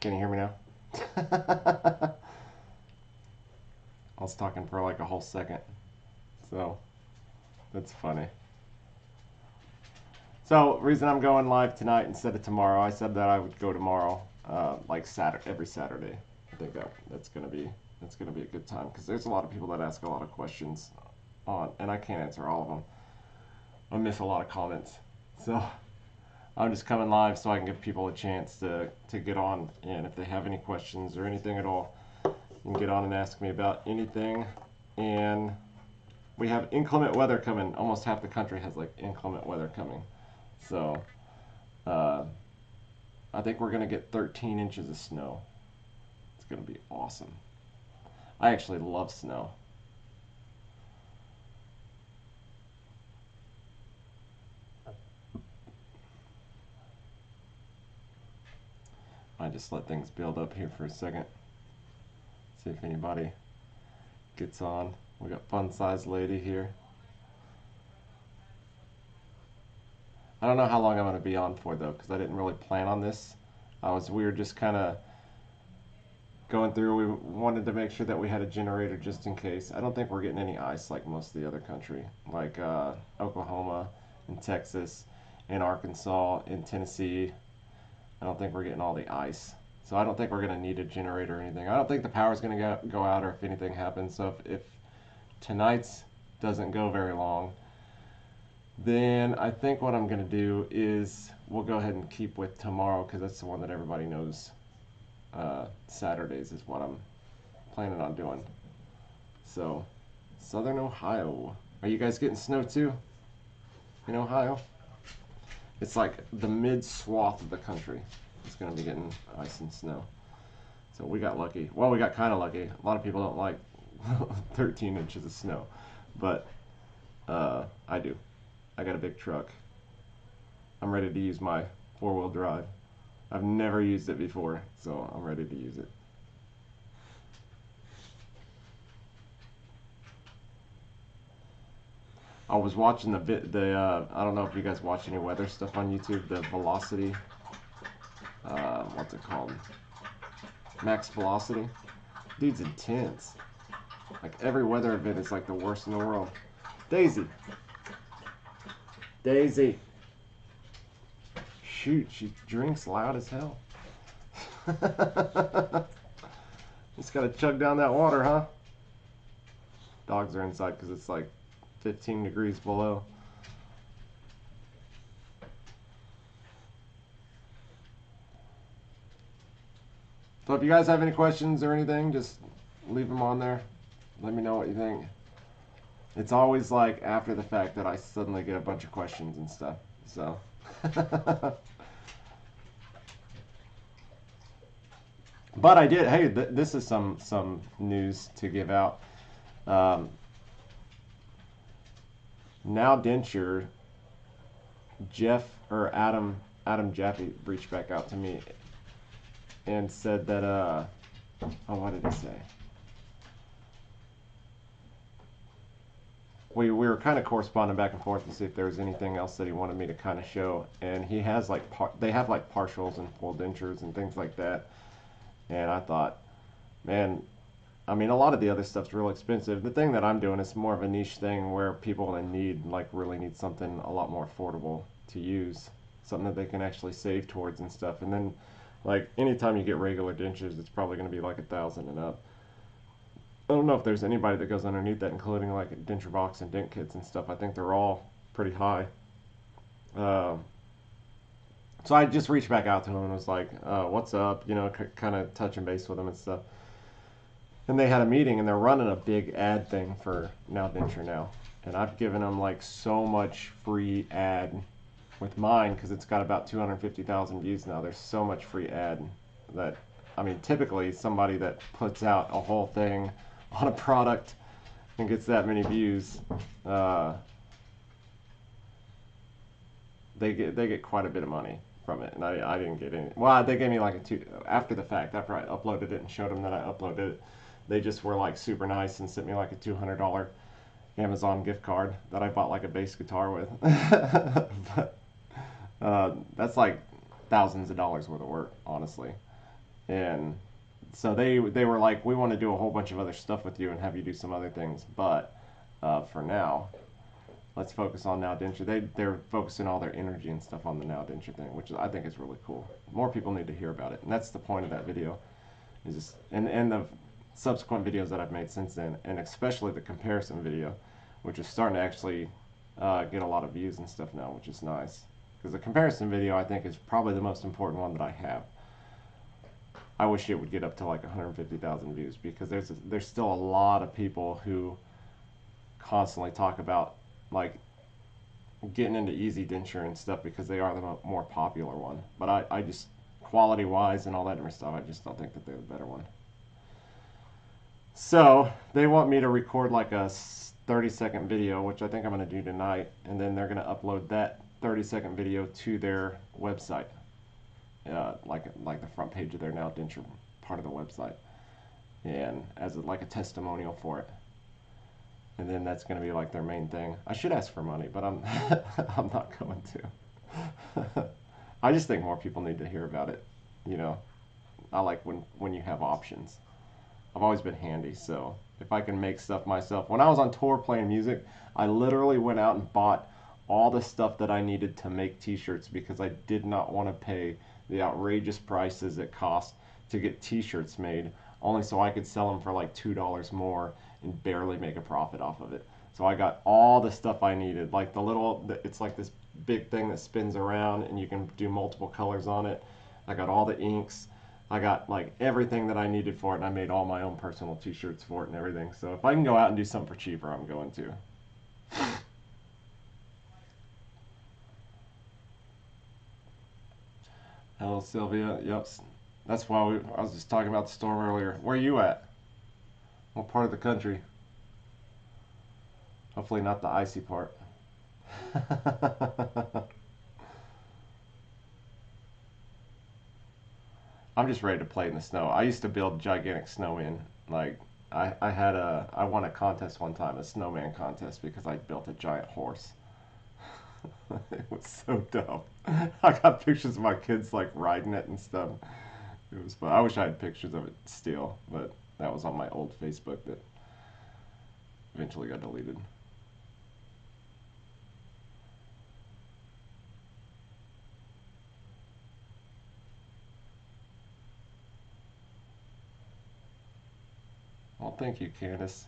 Can you hear me now? I was talking for like a whole second. So, that's funny. So, reason I'm going live tonight instead of tomorrow, I said that I would go tomorrow, like every Saturday. I think that's gonna be a good time because there's a lot of people that ask a lot of questions on, and I can't answer all of them. I miss a lot of comments, so I'm just coming live so I can give people a chance to get on, and if they have any questions or anything at all, you can get on and ask me about anything. And we have inclement weather coming. Almost half the country has like inclement weather coming. So I think we're going to get 13 inches of snow. It's going to be awesome. I actually love snow. I just let things build up here for a second. See if anybody gets on. We got Fun Size Lady here. I don't know how long I'm going to be on for though, because I didn't really plan on this. We were just kind of going through. We wanted to make sure that we had a generator just in case. I don't think we're getting any ice like most of the other country, like Oklahoma and Texas and Arkansas and Tennessee. I don't think we're getting all the ice. So I don't think we're going to need a generator or anything. I don't think the power's going to go out or if anything happens. So if tonight's doesn't go very long, then I think what I'm going to do is we'll go ahead and keep with tomorrow because that's the one that everybody knows. Saturdays is what I'm planning on doing. So, Southern Ohio. Are you guys getting snow too in Ohio? It's like the mid-swath of the country is going to be getting ice and snow. So we got lucky. Well, we got kind of lucky. A lot of people don't like 13 inches of snow, but I do. I got a big truck. I'm ready to use my four-wheel drive. I've never used it before, so I'm ready to use it. I was watching I don't know if you guys watch any weather stuff on YouTube, the velocity, what's it called? Max velocity. Dude's intense. Like every weather event is like the worst in the world. Daisy. Daisy. Shoot, she drinks loud as hell. Just gotta chug down that water, huh? Dogs are inside because it's like 15 degrees below. So if you guys have any questions or anything, just leave them on there. Let me know what you think. It's always like after the fact that I suddenly get a bunch of questions and stuff. So. But I did. Hey, this is some news to give out. Now Denture, Adam Jaffe reached back out to me and said that oh, what did he say? We were kind of corresponding back and forth to see if there was anything else that he wanted me to kind of show, and he has like they have like partials and full dentures and things like that. And I thought, man, I mean, a lot of the other stuff's real expensive. The thing that I'm doing is more of a niche thing where people in need, like, really need something a lot more affordable to use, something that they can actually save towards and stuff. And then, like, anytime you get regular dentures, it's probably going to be like $1,000 and up. I don't know if there's anybody that goes underneath that, including like a denture box and dent kits and stuff. I think they're all pretty high. So I just reached back out to him and was like, what's up? You know, kind of touching base with him and stuff. And they had a meeting and they're running a big ad thing for Now Denture Now. And I've given them like so much free ad with mine because it's got about 250,000 views now. There's so much free ad that, I mean, typically somebody that puts out a whole thing on a product and gets that many views, they get quite a bit of money from it, and I didn't get any. Well, they gave me like after the fact, after I uploaded it and showed them that I uploaded it, they just were like super nice and sent me like a $200 Amazon gift card that I bought like a bass guitar with. But that's like thousands of dollars worth of work, honestly. And so they were like, we want to do a whole bunch of other stuff with you and have you do some other things, but for now, let's focus on now denture. They're focusing all their energy and stuff on the now denture thing, which I think is really cool. More people need to hear about it, and that's the point of that video. Is just and the subsequent videos that I've made since then, and especially the comparison video, which is starting to actually get a lot of views and stuff now, which is nice. Because the comparison video, I think, is probably the most important one that I have. I wish it would get up to like 150,000 views, because there's still a lot of people who constantly talk about like getting into easy denture and stuff because they are the more popular one. But I just, quality wise and all that different stuff, I just don't think that they're the better one. So they want me to record like a 30-second video, which I think I'm going to do tonight, and then they're going to upload that 30-second video to their website, like the front page of their now denture part of the website, and as like a testimonial for it. And then that's going to be like their main thing. I should ask for money, but I'm I'm not going to. I just think more people need to hear about it. You know, I like when you have options. I've always been handy, so if I can make stuff myself. When I was on tour playing music, I literally went out and bought all the stuff that I needed to make t-shirts, because I did not want to pay the outrageous prices it cost to get t-shirts made, only so I could sell them for like $2 more and barely make a profit off of it. So I got all the stuff I needed, like it's like this big thing that spins around and you can do multiple colors on it. I got all the inks. I got like everything that I needed for it, and I made all my own personal t-shirts for it and everything. So if I can go out and do something for cheaper, I'm going to. Hello, Sylvia. Yep. That's why I was just talking about the storm earlier. Where are you at? What part of the country? Hopefully not the icy part. I'm just ready to play in the snow. I used to build gigantic snowmen. Like I won a contest one time, a snowman contest, because I built a giant horse. It was so dumb. I got pictures of my kids like riding it and stuff. It was fun. I wish I had pictures of it still, but that was on my old Facebook that eventually got deleted. Well, thank you, Candace.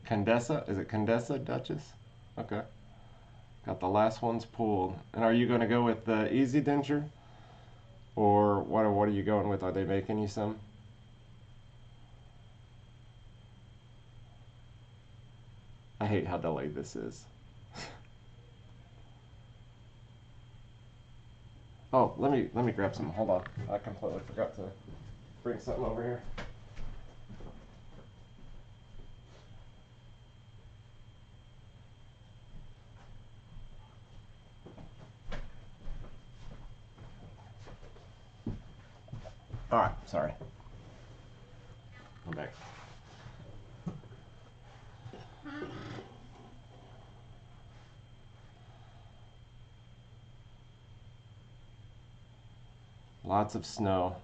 Condessa? Is it Condessa, Duchess? Okay. Got the last ones pulled. And are you going to go with the easy denture? Or what are you going with? Are they making you some? I hate how delayed this is. Oh, let me grab some. Hold on. I completely forgot to bring something over here. Alright, sorry. I'm back. Lots of snow.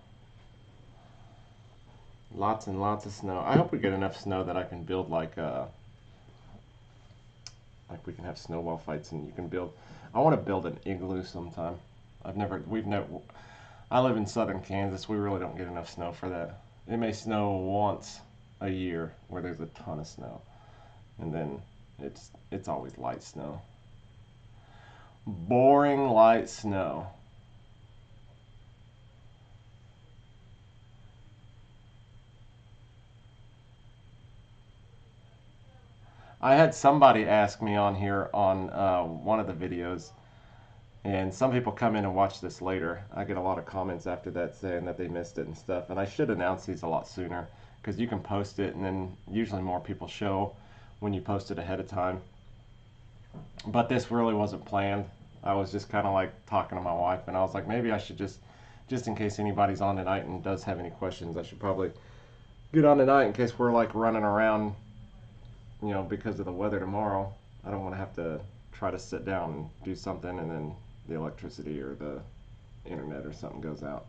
Lots and lots of snow. I hope we get enough snow that I can build like we can have snowball fights, and you can build. I want to build an igloo sometime. I live in southern Kansas. We really don't get enough snow for that. It may snow once a year where there's a ton of snow, and then it's always light snow. Boring light snow. I had somebody ask me on here on one of the videos, and some people come in and watch this later. I get a lot of comments after that saying that they missed it and stuff, and I should announce these a lot sooner, because you can post it and then usually more people show when you post it ahead of time. But this really wasn't planned. I was just kind of like talking to my wife, and I was like, maybe I should just in case anybody's on tonight and does have any questions, I should probably get on tonight in case we're like running around, you know, because of the weather tomorrow. I don't want to have to try to sit down and do something and then the electricity or the internet or something goes out.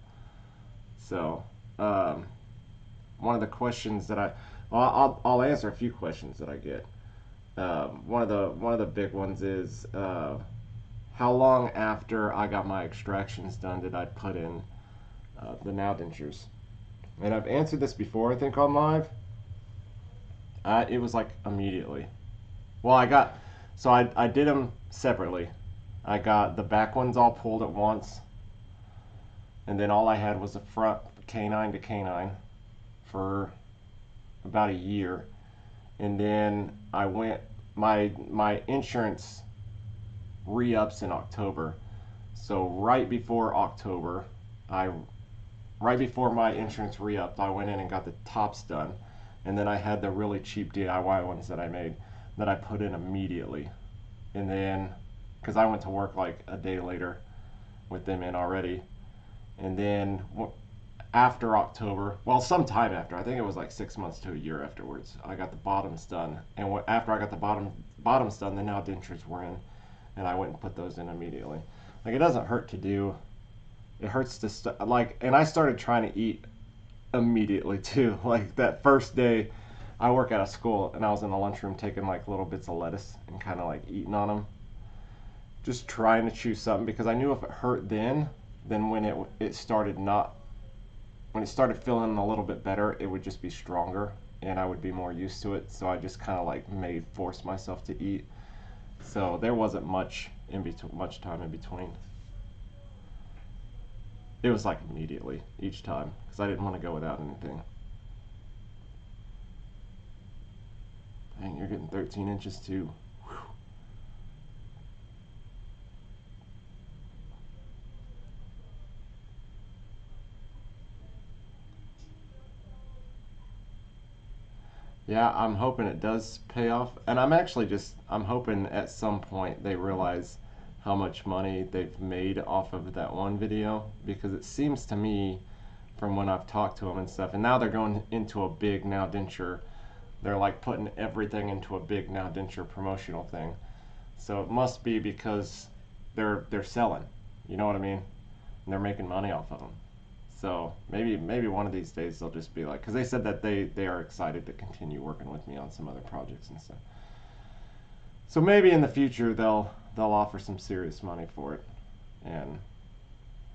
So one of the questions that I'll answer a few questions that I get. One of the big ones is how long after I got my extractions done did I put in the now dentures? And I've answered this before, I think, on live. It was like immediately. Well, I did them separately. I got the back ones all pulled at once, and then all I had was the front canine to canine for about a year, and then I went my insurance re-ups in October, so right before October, right before my insurance re-upped, I went in and got the tops done, and then I had the really cheap DIY ones that I made that I put in immediately, and then because I went to work like a day later with them in already, and then after October, well, sometime after, I think it was like 6 months to a year afterwards, I got the bottoms done, and after I got the bottoms done, the now dentures were in, and I went and put those in immediately. Like, it doesn't hurt to do. It hurts to and I started trying to eat immediately too. Like that first day, I work at a school, and I was in the lunchroom taking like little bits of lettuce and kind of like eating on them, just trying to chew something, because I knew if it hurt then when it started not, when it started feeling a little bit better, it would just be stronger and I would be more used to it. So I just kind of like force myself to eat. So there wasn't much time in between. It was like immediately each time because I didn't want to go without anything. Dang, you're getting 13 inches too. Whew. Yeah, I'm hoping it does pay off. And I'm hoping at some point they realize how much money they've made off of that one video, because it seems to me from when I've talked to them and stuff, and now they're going into a big now denture. They're like putting everything into a big now denture promotional thing. So it must be because they're selling, you know what I mean? And they're making money off of them. So maybe one of these days they'll just be like, because they said that they are excited to continue working with me on some other projects and stuff. So maybe in the future they'll offer some serious money for it, and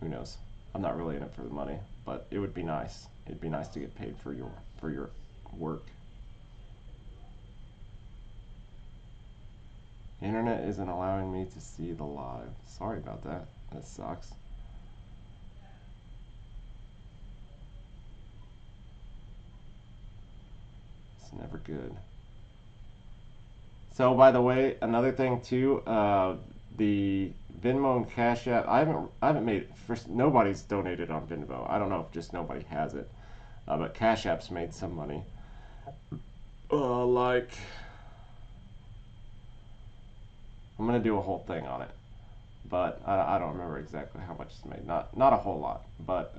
who knows? I'm not really in it for the money, but it would be nice. It'd be nice to get paid for your work. Internet isn't allowing me to see the live. Sorry about that. That sucks. It's never good. So, by the way, another thing too, the Venmo and Cash App. I haven't made it. First, nobody's donated on Venmo. I don't know if just nobody has it, but Cash App's made some money. Like, I'm gonna do a whole thing on it, but I don't remember exactly how much it's made. Not a whole lot, but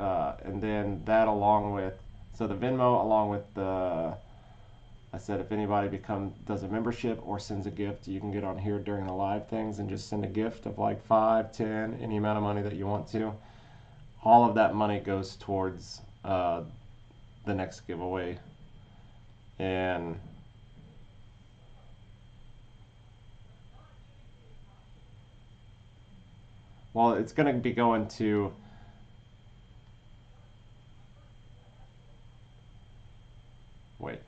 and then that along with, so the Venmo along with the, I said if anybody does a membership or sends a gift, you can get on here during the live things and just send a gift of like 5, 10, any amount of money that you want to. All of that money goes towards the next giveaway. And well, it's going to be going to, wait,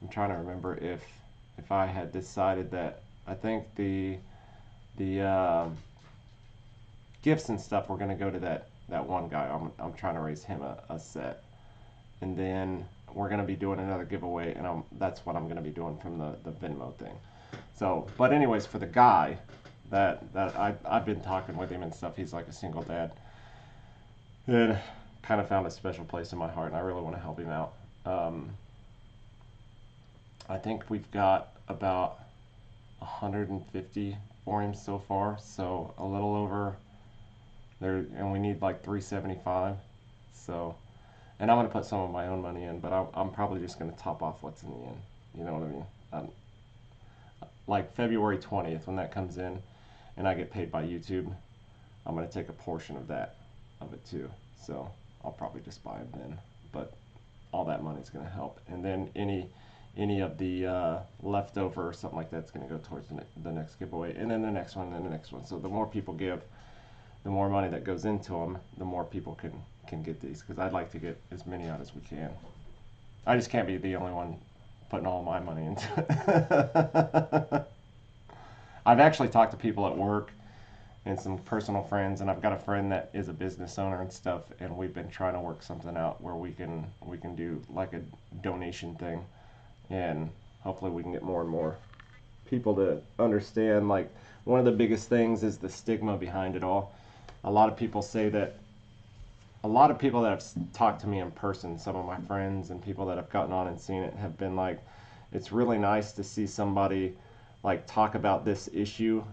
I'm trying to remember if I had decided that. I think the gifts and stuff were going to go to that one guy. I'm trying to raise him a set, and then we're going to be doing another giveaway, and that's what I'm going to be doing from the Venmo thing. So, but anyways, for the guy that I've been talking with him and stuff, he's like a single dad, and kind of found a special place in my heart, and I really want to help him out. I think we've got about 150 for him so far, so a little over there, and we need like 375. So, and I'm gonna put some of my own money in, but I'm probably just gonna top off what's in the end. You know what I mean? Like February 20th, when that comes in, and I get paid by YouTube, I'm gonna take a portion of it too. So I'll probably just buy them then. But all that money's going to help. And then any of the leftover or something like that's going to go towards the next giveaway, and then the next one, and then the next one. So the more people give, the more money that goes into them, the more people can get these, because I'd like to get as many out as we can. I just can't be the only one putting all my money into it. I've actually talked to people at work and some personal friends, and I've got a friend that is a business owner and stuff, and we've been trying to work something out where we can do like a donation thing, and hopefully we can get more and more people to understand. Like, one of the biggest things is the stigma behind it all. A lot of people say that, a lot of people that have talked to me in person, some of my friends and people that have gotten on and seen it, have been like, it's really nice to see somebody like talk about this issue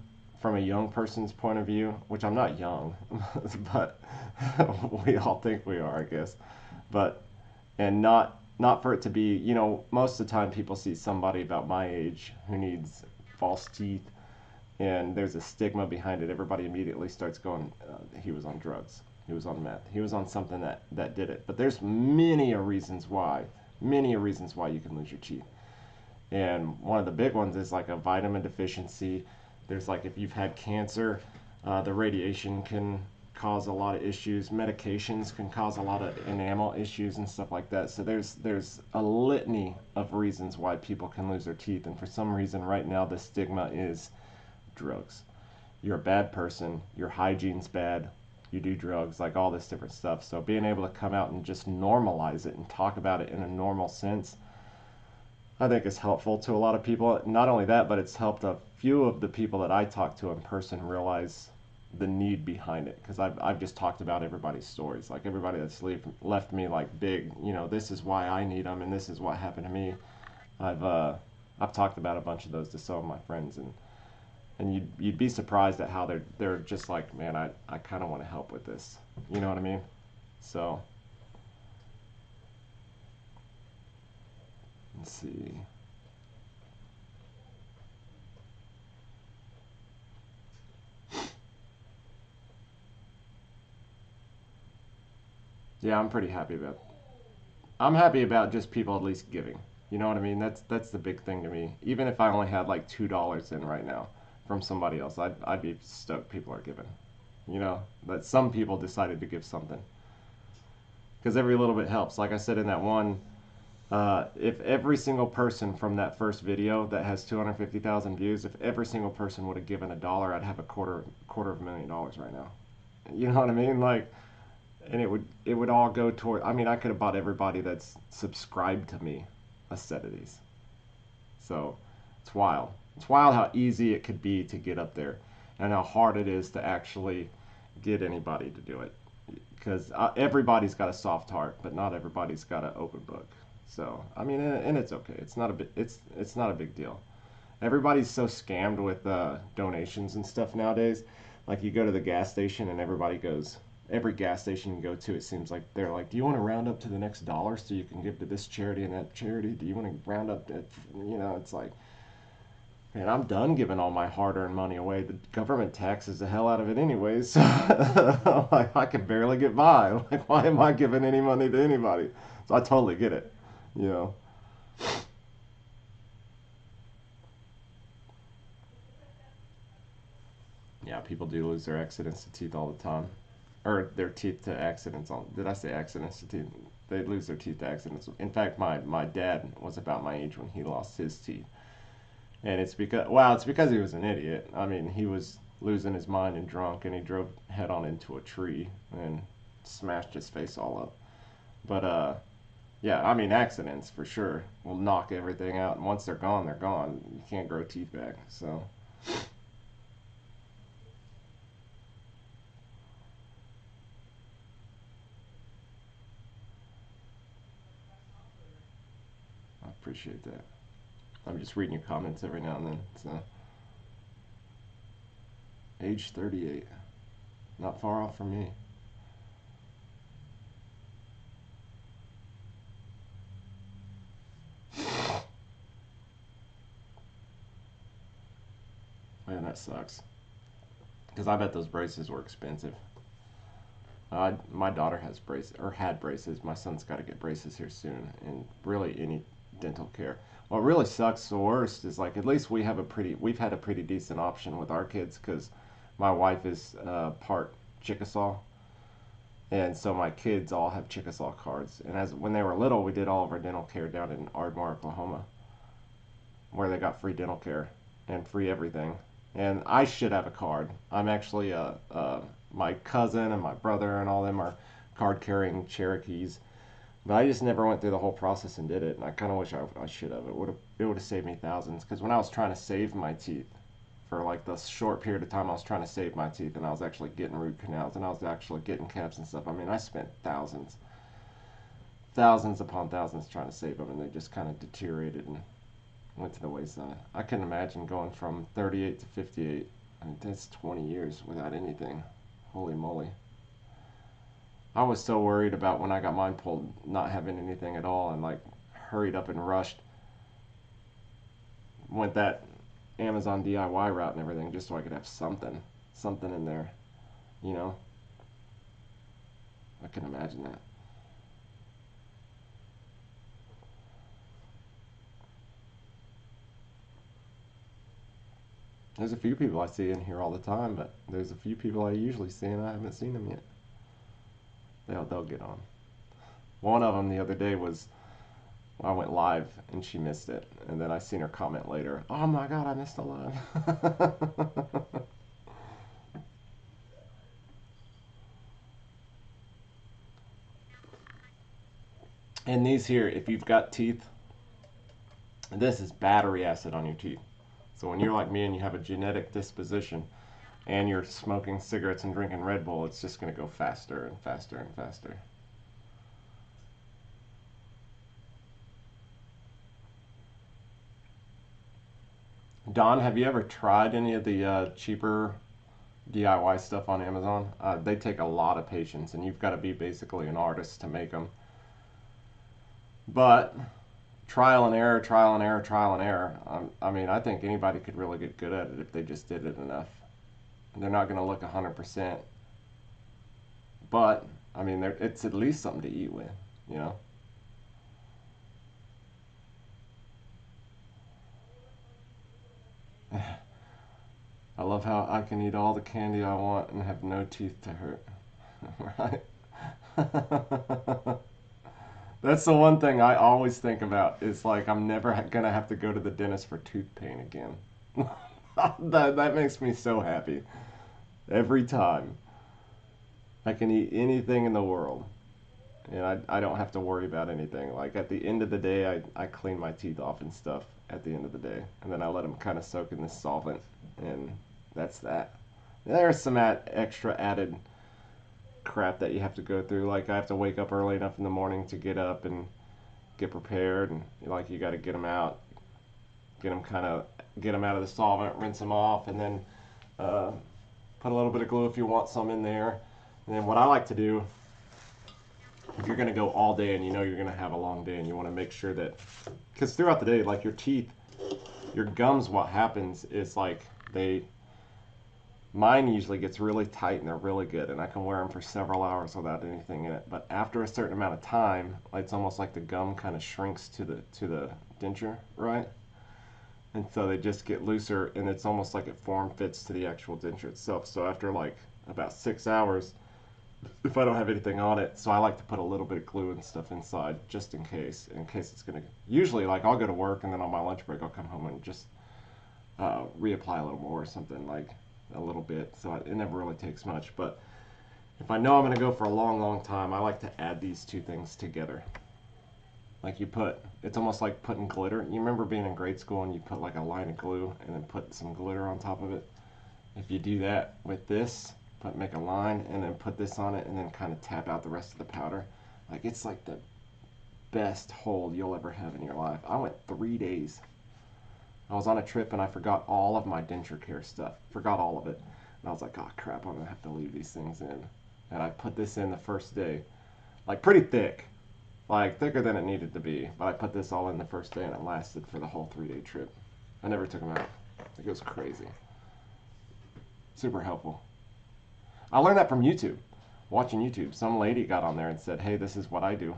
from a young person's point of view, which I'm not young, but we all think we are, I guess. But, and not for it to be, you know, most of the time people see somebody about my age who needs false teeth, and there's a stigma behind it. Everybody immediately starts going, he was on drugs, he was on meth, he was on something that did it. But there's many reasons why you can lose your teeth. And one of the big ones is like a vitamin deficiency. There's like, if you've had cancer, the radiation can cause a lot of issues. Medications can cause a lot of enamel issues and stuff like that. So there's a litany of reasons why people can lose their teeth. And for some reason right now the stigma is drugs. You're a bad person, your hygiene's bad, you do drugs, like all this different stuff. So being able to come out and just normalize it and talk about it in a normal sense, I think is helpful to a lot of people. Not only that, but it's helped a few of the people that I talk to in person realize the need behind it, because I've just talked about everybody's stories, like everybody that's left me like big, you know, this is why I need them and this is what happened to me. I've talked about a bunch of those to some of my friends, and you'd be surprised at how they're just like, man, I kind of want to help with this, you know what I mean? So let's see. Yeah, I'm pretty happy about. I'm happy about just people at least giving. You know what I mean? That's the big thing to me. Even if I only had like $2 in right now from somebody else, I'd be stoked people are giving. You know, that some people decided to give something, because every little bit helps. Like I said in that one, if every single person from that first video that has 250,000 views, if every single person would have given $1, I'd have a quarter of $1,000,000 right now. You know what I mean? Like, and it would all go toward. I mean, I could have bought everybody that's subscribed to me a set of these. So it's wild. It's wild how easy it could be to get up there, and how hard it is to actually get anybody to do it. Because everybody's got a soft heart, but not everybody's got an open book. So I mean, and it's okay. It's not a it's not a big deal. Everybody's so scammed with donations and stuff nowadays. Like, you go to the gas station and everybody goes, every gas station you go to, it seems like they're like, do you want to round up to the next dollar so you can give to this charity and that charity? Do you want to round up to, you know, it's like, man, I'm done giving all my hard-earned money away. The government taxes the hell out of it anyways. So like, I can barely get by. Like, why am I giving any money to anybody? So I totally get it, you know. Yeah, people do lose their accidents to teeth all the time. Or their teeth to accidents. Did I say accidents to teeth? They lose their teeth to accidents. In fact, my dad was about my age when he lost his teeth. And it's because, well, it's because he was an idiot. I mean, he was losing his mind and drunk, and he drove head on into a tree and smashed his face all up. But, yeah, I mean, accidents for sure will knock everything out. And once they're gone, they're gone. You can't grow teeth back. So I appreciate that. I'm just reading your comments every now and then. So, age 38, not far off from me. Man, that sucks. Because I bet those braces were expensive. My daughter has braces, or had braces. My son's got to get braces here soon, and really any dental care. What really sucks the worst is like at least we've had a pretty decent option with our kids because my wife is part Chickasaw, and so my kids all have Chickasaw cards. And as when they were little, we did all of our dental care down in Ardmore, Oklahoma, where they got free dental care and free everything. And I should have a card. I'm actually my cousin and my brother and all them are card carrying Cherokees, but I just never went through the whole process and did it. And I kind of wish I should have. It would have saved me thousands. Because when I was trying to save my teeth for like the short period of time I was trying to save my teeth, and I was actually getting root canals and I was actually getting caps and stuff. I mean, I spent thousands upon thousands trying to save them, and they just kind of deteriorated and went to the wayside. I couldn't imagine going from 38 to 58. I mean, that's 20 years without anything. Holy moly. I was so worried about when I got mine pulled not having anything at all, and like hurried up and rushed. Went that Amazon DIY route and everything just so I could have something in there, you know? I can imagine that. There's a few people I see in here all the time, but there's a few people I usually see and I haven't seen them yet. They'll get on. One of them the other day was, I went live and she missed it, and then I seen her comment later, oh my god, I missed the live. And these here, if you've got teeth, this is battery acid on your teeth. So when you're like me and you have a genetic disposition and you're smoking cigarettes and drinking Red Bull, it's just going to go faster and faster and faster. Don, have you ever tried any of the cheaper DIY stuff on Amazon? They take a lot of patience, and you've got to be basically an artist to make them. But trial and error, trial and error, trial and error. I mean, I think anybody could really get good at it if they just did it enough. They're not going to look 100%, but I mean, it's at least something to eat with, you know? I love how I can eat all the candy I want and have no teeth to hurt. Right? That's the one thing I always think about is like I'm never gonna have to go to the dentist for tooth pain again. That makes me so happy. Every time. I can eat anything in the world. And I don't have to worry about anything. Like at the end of the day, I clean my teeth off and stuff at the end of the day. And then I let them kind of soak in this solvent. And that's that. There's some extra added crap that you have to go through. Like I have to wake up early enough in the morning to get up and get prepared. And like you got to get them out. Get them out of the solvent, rinse them off. And then put a little bit of glue if you want some in there. And then what I like to do, if you're going to go all day and you know you're going to have a long day and you want to make sure that, because throughout the day, like your teeth, your gums, what happens is like mine usually gets really tight and they're really good and I can wear them for several hours without anything in it. But after a certain amount of time, it's almost like the gum kind of shrinks to the denture, right? And so they just get looser and it's almost like it form fits to the actual denture itself. So after like about 6 hours, if I don't have anything on it, so I like to put a little bit of glue and stuff inside just in case it's gonna, usually like I'll go to work and then on my lunch break I'll come home and just reapply a little more or something, like a little bit, so it never really takes much. But if I know I'm gonna go for a long time, I like to add these two things together. Like it's almost like putting glitter. You remember being in grade school and you put like a line of glue and then put some glitter on top of it? If you do that with this, make a line and then put this on it and then kind of tap out the rest of the powder. Like it's like the best hold you'll ever have in your life. I went 3 days. I was on a trip and I forgot all of my denture care stuff. Forgot all of it. And I was like, oh crap, I'm gonna have to leave these things in. And I put this in the first day. Like pretty thick. Like thicker than it needed to be. But I put this all in the first day and it lasted for the whole 3-day trip. I never took them out. It was crazy. Super helpful. I learned that from YouTube. watching YouTube. Some lady got on there and said, "Hey, this is what I do."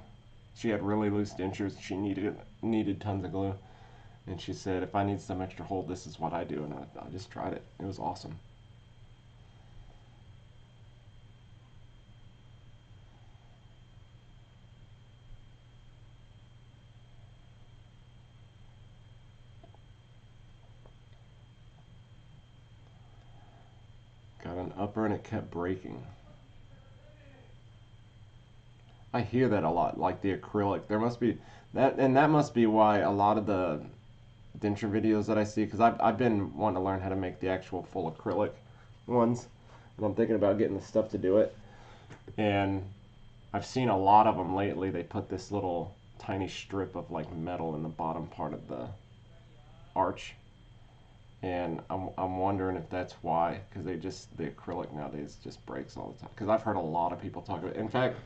She had really loose dentures. She needed tons of glue, and she said, "If I need some extra hold, this is what I do." And I just tried it. It was awesome. Got an upper and it kept breaking. I hear that a lot, like the acrylic. There must be that, and that must be why a lot of the denture videos that I see, because I've been wanting to learn how to make the actual full acrylic ones, and I'm thinking about getting the stuff to do it. And I've seen a lot of them lately. They put this little tiny strip of like metal in the bottom part of the arch, and I'm wondering if that's why, because the acrylic nowadays just breaks all the time. Because I've heard a lot of people talk about it. In fact,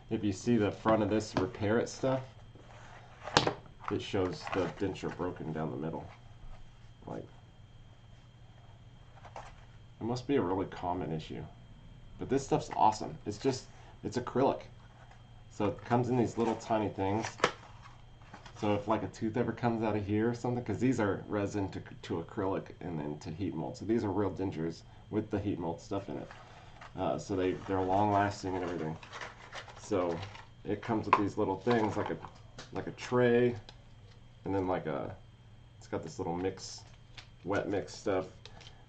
if you see the front of this repair it stuff, it shows the denture broken down the middle. Like, it must be a really common issue. But this stuff's awesome. It's acrylic. So it comes in these little tiny things. So if like a tooth ever comes out of here or something, because these are resin to acrylic and then to heat mold. So these are real dentures with the heat mold stuff in it. So they're long lasting and everything. So it comes with these little things like a tray, and then it's got this little wet mix stuff,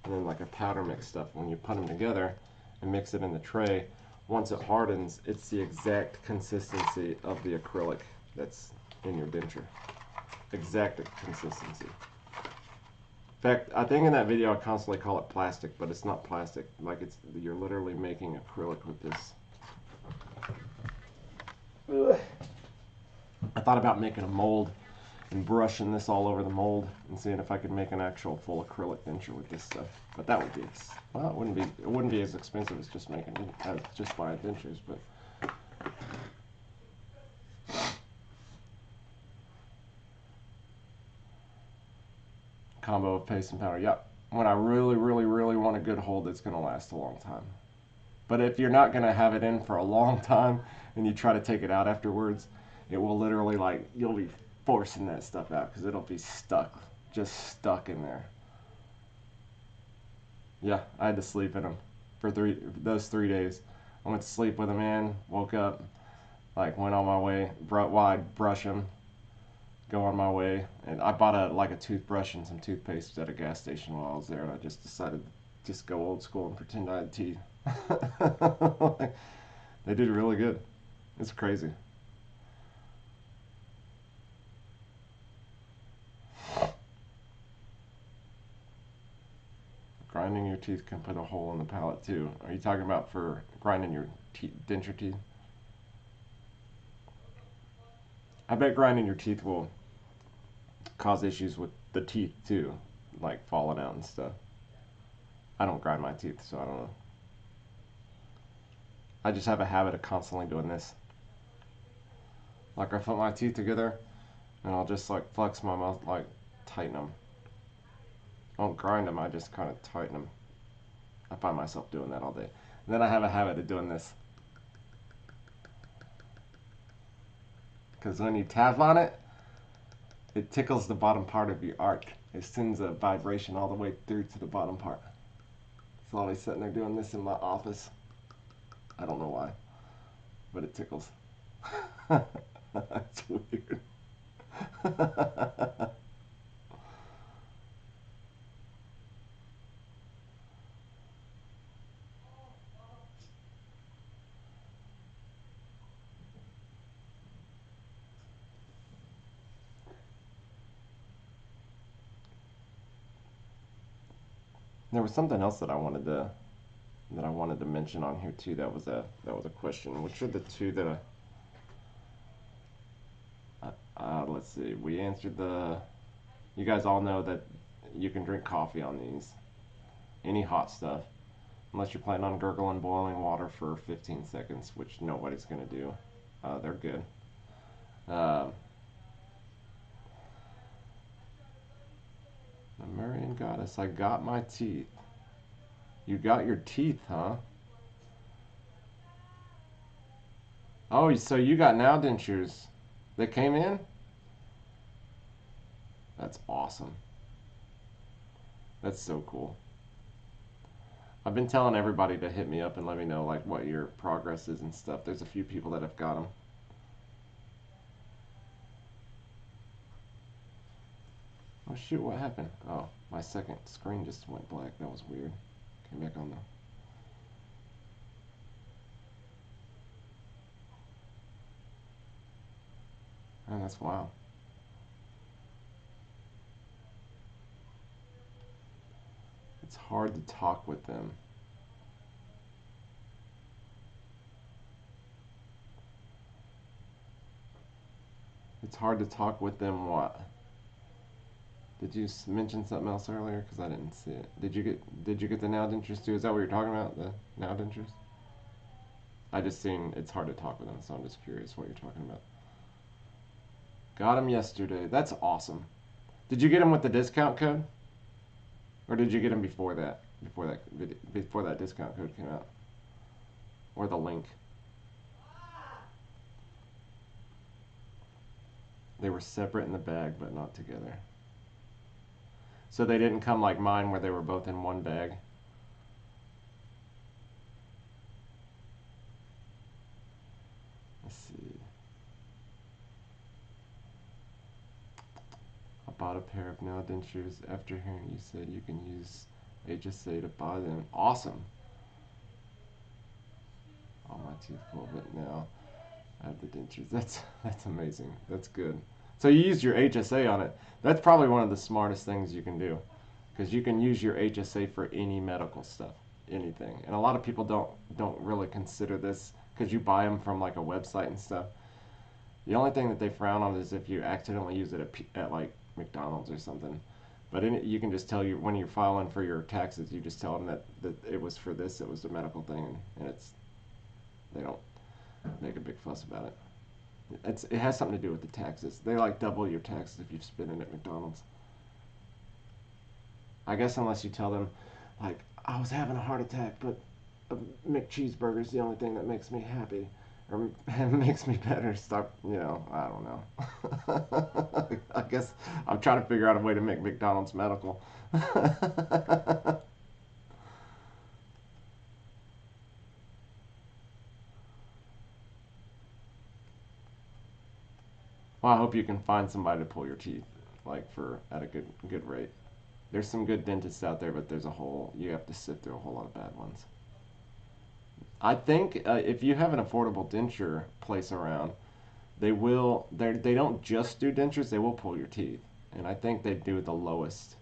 and then like a powder mix stuff. When you put them together and mix it in the tray, once it hardens, it's the exact consistency of the acrylic that's in your denture. Exact consistency. In fact, I think in that video I constantly call it plastic, but it's not plastic. Like, you're literally making acrylic with this. I thought about making a mold and brushing this all over the mold and seeing if I could make an actual full acrylic denture with this stuff. But that would be, well, it wouldn't be as expensive as just buying dentures, but combo of paste and powder. Yep. When I really, really, really want a good hold that's going to last a long time. But if you're not going to have it in for a long time and you try to take it out afterwards, it will literally, like, you'll be forcing that stuff out because it'll be just stuck in there. Yeah, I had to sleep in them for those 3 days. I went to sleep with them in, woke up, like, went on my way, I'd brush them, go on my way, and I bought a toothbrush and some toothpaste at a gas station while I was there, and I just decided to just go old school and pretend I had teeth. They did really good. It's crazy. Grinding your teeth can put a hole in the palate too. Are you talking about for grinding your denture teeth? I bet grinding your teeth will cause issues with the teeth too, like falling out and stuff. I don't grind my teeth, so I don't know. I just have a habit of constantly doing this. Like, I put my teeth together and I'll just like flex my mouth, like tighten them. I don't grind them, I just kind of tighten them. I find myself doing that all day. And then I have a habit of doing this. Because when you tap on it, it tickles the bottom part of your arch. It sends a vibration all the way through to the bottom part. So I'll be sitting there doing this in my office. I don't know why, but it tickles. That's weird. There was something else that I wanted to mention on here too. That was a question. Which are the two that let's see. We answered you guys all know that you can drink coffee on these, any hot stuff, unless you're planning on gurgling boiling water for 15 seconds, which nobody's gonna do. They're good. The Marian Goddess, I got my teeth. You got your teeth, huh? Oh, so you got now dentures that came in? That's awesome. That's so cool. I've been telling everybody to hit me up and let me know like what your progress is and stuff. There's a few people that have got them. Oh shoot, what happened? Oh, my second screen just went black. That was weird. Came back on though. Oh, that's wild. It's hard to talk with them. It's hard to talk with them what? Did you mention something else earlier? Because I didn't see it. Did you get the now dentures too? Is that what you're talking about? The now dentures? I just seen it's hard to talk with them, so I'm just curious what you're talking about. Got them yesterday. That's awesome. Did you get them with the discount code? Or did you get them before that? Before that discount code came out? Or the link? They were separate in the bag, but not together. So they didn't come like mine where they were both in one bag. Let's see. I bought a pair of nail dentures after hearing you said you can use HSA to buy them. Awesome. All my teeth pull, but now I have the dentures. That's amazing. That's good. So you used your HSA on it. That's probably one of the smartest things you can do, because you can use your HSA for any medical stuff, anything. And a lot of people don't really consider this because you buy them from like a website and stuff. The only thing that they frown on is if you accidentally use it at like McDonald's or something. But you can just tell you when you're filing for your taxes, you just tell them that it was for this, it was a medical thing, and they don't make a big fuss about it. It has something to do with the taxes. They like double your taxes if you spend it at McDonald's. I guess unless you tell them, like, I was having a heart attack, but a McCheeseburger is the only thing that makes me happy or makes me better. Stop, I don't know. I guess I'm trying to figure out a way to make McDonald's medical. Well, I hope you can find somebody to pull your teeth, like at a good rate. There's some good dentists out there, but you have to sift through a whole lot of bad ones. I think if you have an affordable denture place around, they don't just do dentures, they will pull your teeth. And I think they do the lowest,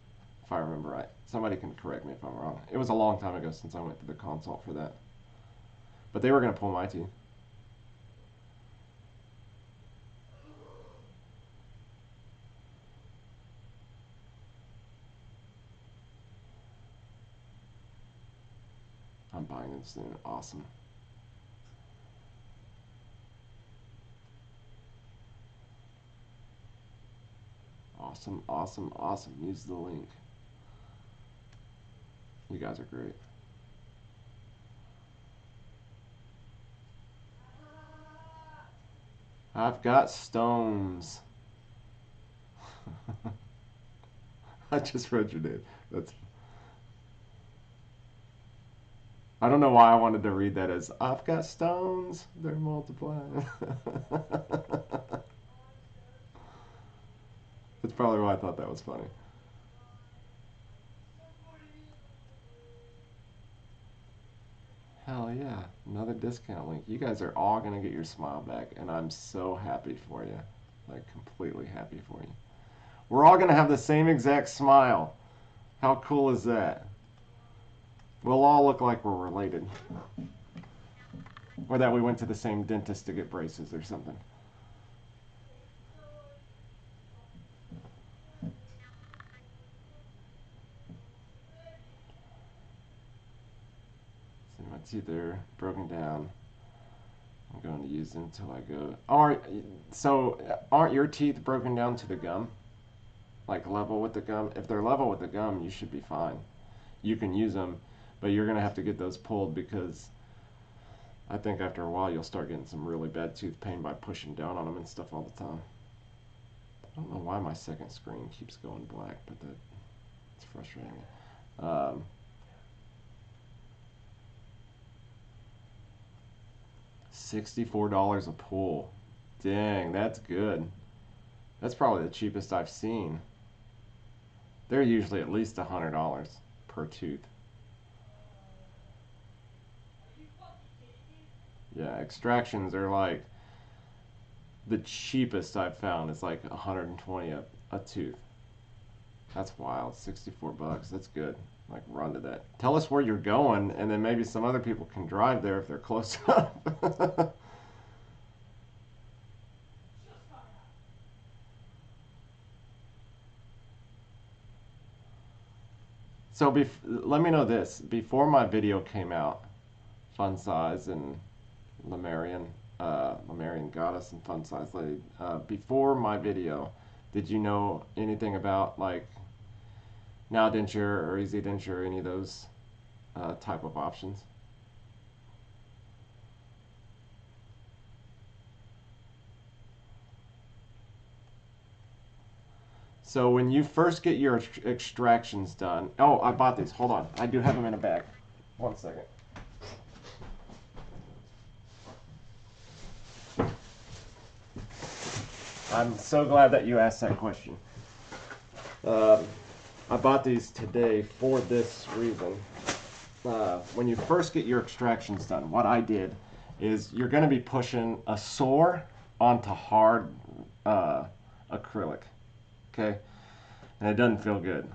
if I remember right. Somebody can correct me if I'm wrong. It was a long time ago since I went to the consult for that. But they were going to pull my teeth. I'm buying them soon. Awesome. Awesome, awesome, awesome. Use the link. You guys are great. I've got stones. I just read your name. I don't know why I wanted to read that as I've got stones. They're multiplying. That's probably why I thought that was funny. Hell yeah, another discount link. You guys are all going to get your smile back, and I'm so happy for you. Like, completely happy for you. We're all going to have the same exact smile. How cool is that? We'll all look like we're related. Or that we went to the same dentist to get braces or something. See, my teeth are broken down. I'm going to use them until I go. Aren't your teeth broken down to the gum? Like level with the gum? If they're level with the gum, you should be fine. You can use them, but you're going to have to get those pulled because I think after a while you'll start getting some really bad tooth pain by pushing down on them and stuff all the time. I don't know why my second screen keeps going black, but it's frustrating. $64 a pull. Dang, that's good. That's probably the cheapest I've seen. They're usually at least $100 per tooth. Yeah, extractions are like the cheapest I've found is like 120 a tooth. That's wild. 64 bucks. That's good. Like, run to that. Tell us where you're going, and then maybe some other people can drive there if they're close up. So let me know this. Before my video came out, Fun Size and Lemurian Goddess and Fun Size Lady, before my video, did you know anything about like Now Denture or Easy Denture, any of those type of options? So when you first get your extractions done, oh, I bought these. Hold on, I do have them in a bag. 1 second. I'm so glad that you asked that question. I bought these today for this reason. When you first get your extractions done, what I did is you're going to be pushing a sore onto hard acrylic, okay? And it doesn't feel good.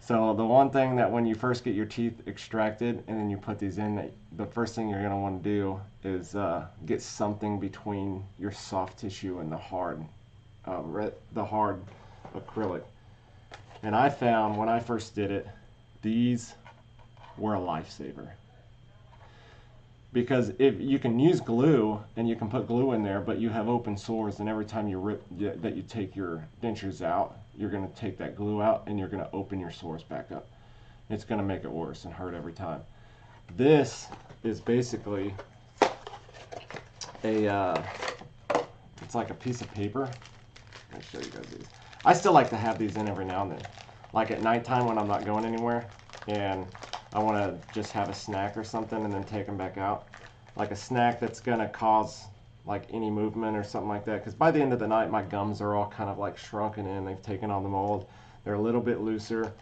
So the one thing that when you first get your teeth extracted and then you put these in, the first thing you're going to want to do is get something between your soft tissue and the hard acrylic. And I found when I first did it, these were a lifesaver. Because if you can use glue and you can put glue in there, but you have open sores, and every time you take your dentures out, you're going to take that glue out and you're going to open your sores back up. It's going to make it worse and hurt every time. This is basically it's like a piece of paper. Let me show you guys these. I still like to have these in every now and then. Like at nighttime when I'm not going anywhere and I want to just have a snack or something and then take them back out. Like a snack that's going to cause like any movement or something like that. Because by the end of the night, my gums are all kind of like shrunken in. They've taken on the mold. They're a little bit looser.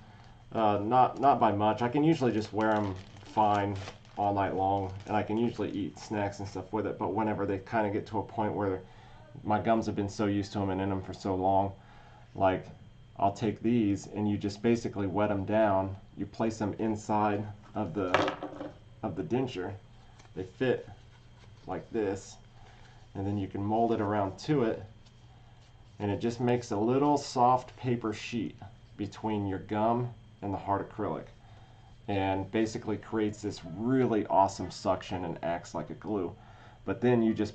Not by much. I can usually just wear them fine all night long. And I can usually eat snacks and stuff with it. But whenever they kind of get to a point where my gums have been so used to them and in them for so long, like I'll take these and you just basically wet them down. You place them inside of the denture. They fit like this, and then you can mold it around to it, and it just makes a little soft paper sheet between your gum and the hard acrylic, and basically creates this really awesome suction and acts like a glue. But then you just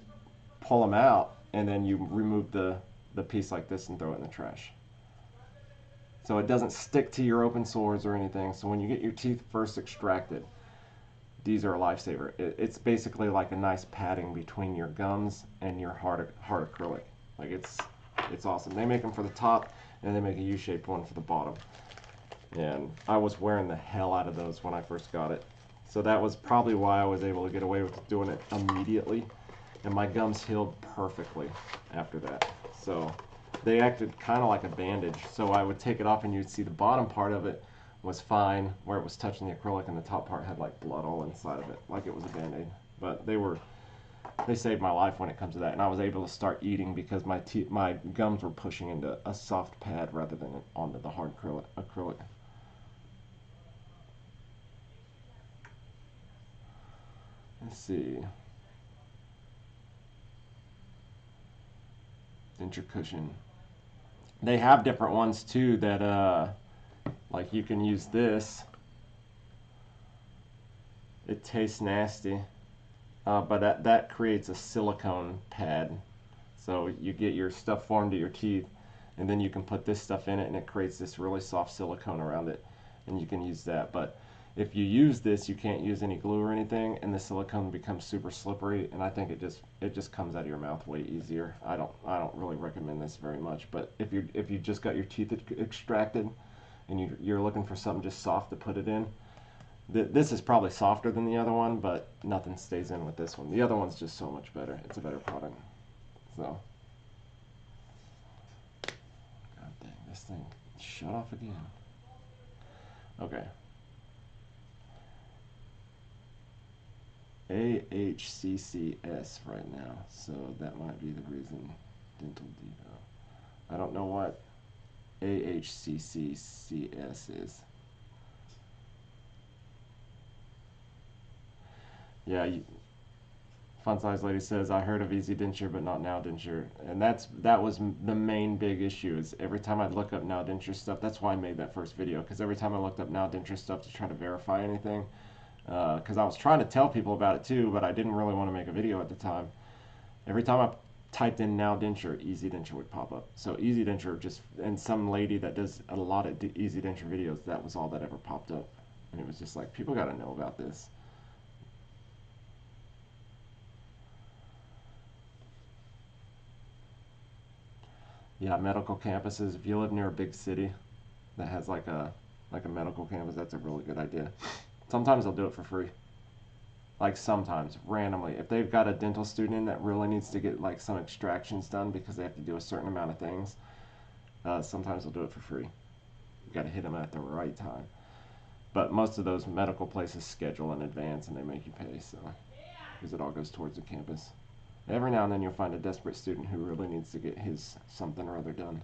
pull them out and then you remove the piece like this and throw it in the trash. So it doesn't stick to your open sores or anything. So when you get your teeth first extracted, these are a lifesaver. It's basically like a nice padding between your gums and your hard acrylic. Like it's awesome. They make them for the top and they make a U-shaped one for the bottom. And I was wearing the hell out of those when I first got it. So that was probably why I was able to get away with doing it immediately. And my gums healed perfectly after that. So they acted kind of like a bandage. So I would take it off and you'd see the bottom part of it was fine, where it was touching the acrylic, and the top part had like blood all inside of it, like it was a band-aid. But they saved my life when it comes to that. And I was able to start eating because my gums were pushing into a soft pad rather than onto the hard acrylic. Let's see. Denture cushion. They have different ones too that like you can use this. It tastes nasty, but that creates a silicone pad. So you get your stuff formed to your teeth, and then you can put this stuff in it, and it creates this really soft silicone around it, and you can use that. But If you use this, you can't use any glue or anything, and the silicone becomes super slippery, and I think it just comes out of your mouth way easier. I don't really recommend this very much, but if you just got your teeth extracted and you're looking for something just soft to put it in, this is probably softer than the other one, but nothing stays in with this one. The other one's just so much better. It's a better product. So, God dang, this thing shut off again. Okay. AHCCS right now, so that might be the reason. Dental Depot. I don't know what AHCCS is. Yeah, Fun Size Lady says, I heard of Easy Denture, but not Now Denture. And that was the main big issue, is every time I'd look up Now Denture stuff, that's why I made that first video, because every time I looked up Now Denture stuff to try to verify anything, because I was trying to tell people about it too, but I didn't really want to make a video at the time. Every time I typed in Now Denture, Easy Denture would pop up. So Easy Denture, just, and some lady that does a lot of Easy Denture videos, that was all that ever popped up. And it was just like, people got to know about this. Yeah, medical campuses. If you live near a big city that has like a medical campus, that's a really good idea. Sometimes they'll do it for free. Like sometimes, randomly. If they've got a dental student in that really needs to get like some extractions done because they have to do a certain amount of things, sometimes they'll do it for free. You got to hit them at the right time. But most of those medical places schedule in advance and they make you pay, so because it all goes towards the campus. Every now and then you'll find a desperate student who really needs to get his something or other done.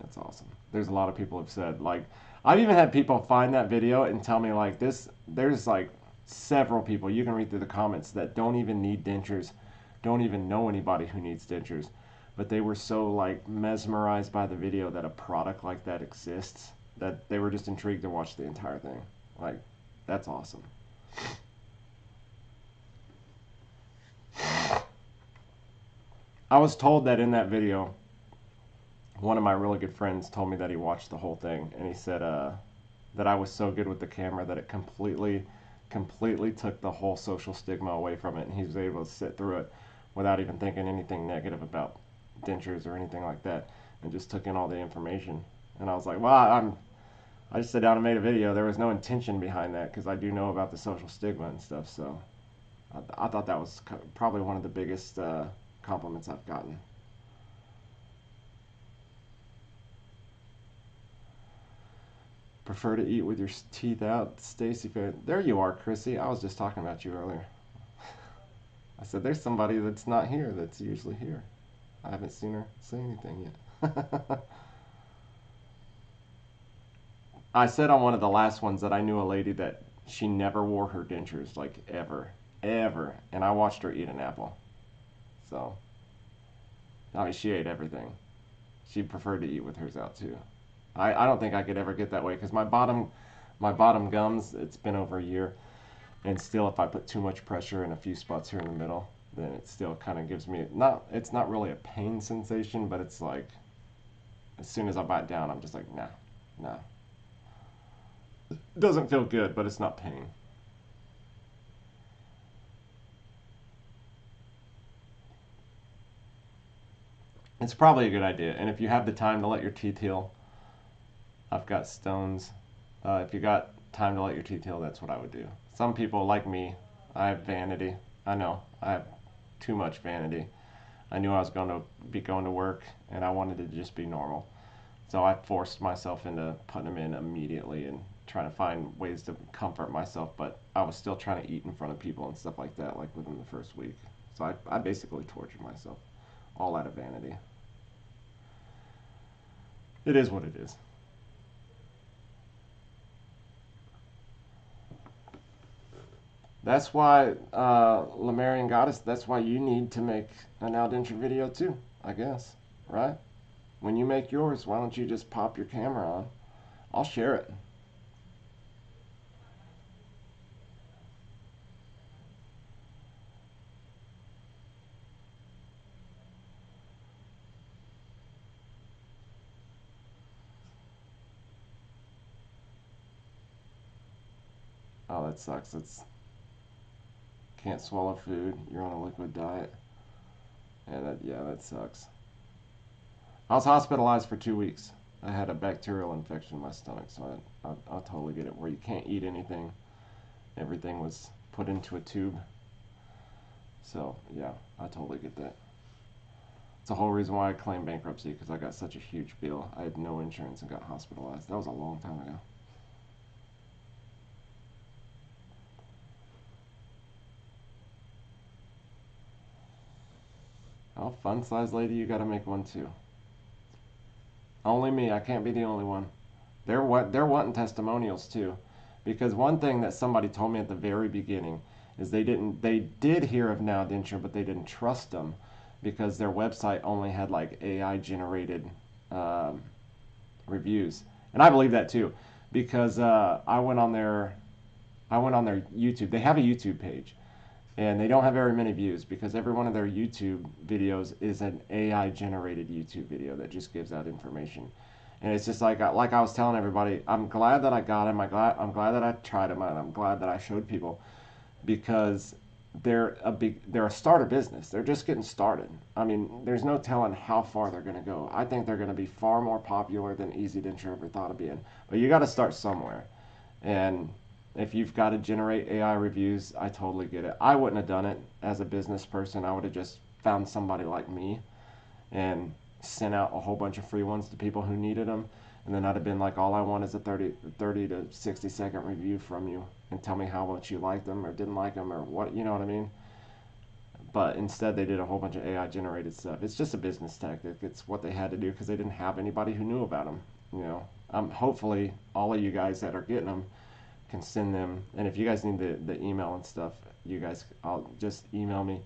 That's awesome. There's a lot of people have said, like, I've even had people find that video and tell me, like, there's like several people, you can read through the comments, that don't even need dentures, don't even know anybody who needs dentures, but they were so like mesmerized by the video that a product like that exists that they were just intrigued to watch the entire thing. Like, that's awesome. I was told that in that video, one of my really good friends told me that he watched the whole thing, and he said that I was so good with the camera that it completely took the whole social stigma away from it, and he was able to sit through it without even thinking anything negative about dentures or anything like that, and just took in all the information. And I was like, well, I just sat down and made a video. There was no intention behind that because I do know about the social stigma and stuff. So I thought that was probably one of the biggest compliments I've gotten. Prefer to eat with your teeth out, Stacy. There you are, Chrissy. I was just talking about you earlier. I said there's somebody that's not here that's usually here. I haven't seen her say anything yet. I said on one of the last ones that I knew a lady that she never wore her dentures, like ever, and I watched her eat an apple. So, I mean, she ate everything. She preferred to eat with hers out too. I don't think I could ever get that way because my bottom gums, it's been over a year, and still if I put too much pressure in a few spots here in the middle, then it still kind of gives me, it's not really a pain sensation, but it's like, as soon as I bite down, I'm just like, nah. It doesn't feel good, but it's not pain. It's probably a good idea, and if you have the time to let your teeth heal, I've got stones. If you got time to let your teeth heal, that's what I would do. Some people, like me, I have vanity. I know, I have too much vanity. I knew I was going to be going to work, and I wanted to just be normal. So I forced myself into putting them in immediately and trying to find ways to comfort myself, but I was still trying to eat in front of people and stuff like that, like within the first week. So I basically tortured myself, all out of vanity. It is what it is. That's why, Lemurian Goddess, that's why you need to make an Now Denture video too, I guess, right? When you make yours, why don't you just pop your camera on? I'll share it. Oh, that sucks. It's can't swallow food. You're on a liquid diet. And yeah, that sucks. I was hospitalized for 2 weeks. I had a bacterial infection in my stomach, so I totally get it. Where you can't eat anything. Everything was put into a tube. So yeah, I totally get that. It's the whole reason why I claimed bankruptcy, because I got such a huge bill. I had no insurance and got hospitalized. That was a long time ago. Oh, fun size lady, you gotta make one too. Only me, I can't be the only one. They're wanting testimonials too. Because one thing that somebody told me at the very beginning is they did hear of Now Denture, but they didn't trust them because their website only had like AI generated reviews. And I believe that too, because I went on their YouTube. They have a YouTube page, and they don't have very many views because every one of their YouTube videos is an AI generated YouTube video that just gives out information. And it's just like I was telling everybody, I'm glad that I got him. I'm glad that I tried him, and I'm glad that I showed people, because they're a starter business. They're just getting started. I mean, there's no telling how far they're going to go. I think they're going to be far more popular than Easy Denture ever thought of being. But you got to start somewhere. And if you've got to generate AI reviews, I totally get it. I wouldn't have done it as a business person. I would have just found somebody like me and sent out a whole bunch of free ones to people who needed them. And then I'd have been like, all I want is a 30 to 60 second review from you and tell me how much you liked them or didn't like them or what, you know what I mean? But instead they did a whole bunch of AI generated stuff. It's just a business tactic. It's what they had to do because they didn't have anybody who knew about them. You know, hopefully all of you guys that are getting them can send them. And if you guys need the email and stuff, you guys, I'll just email me.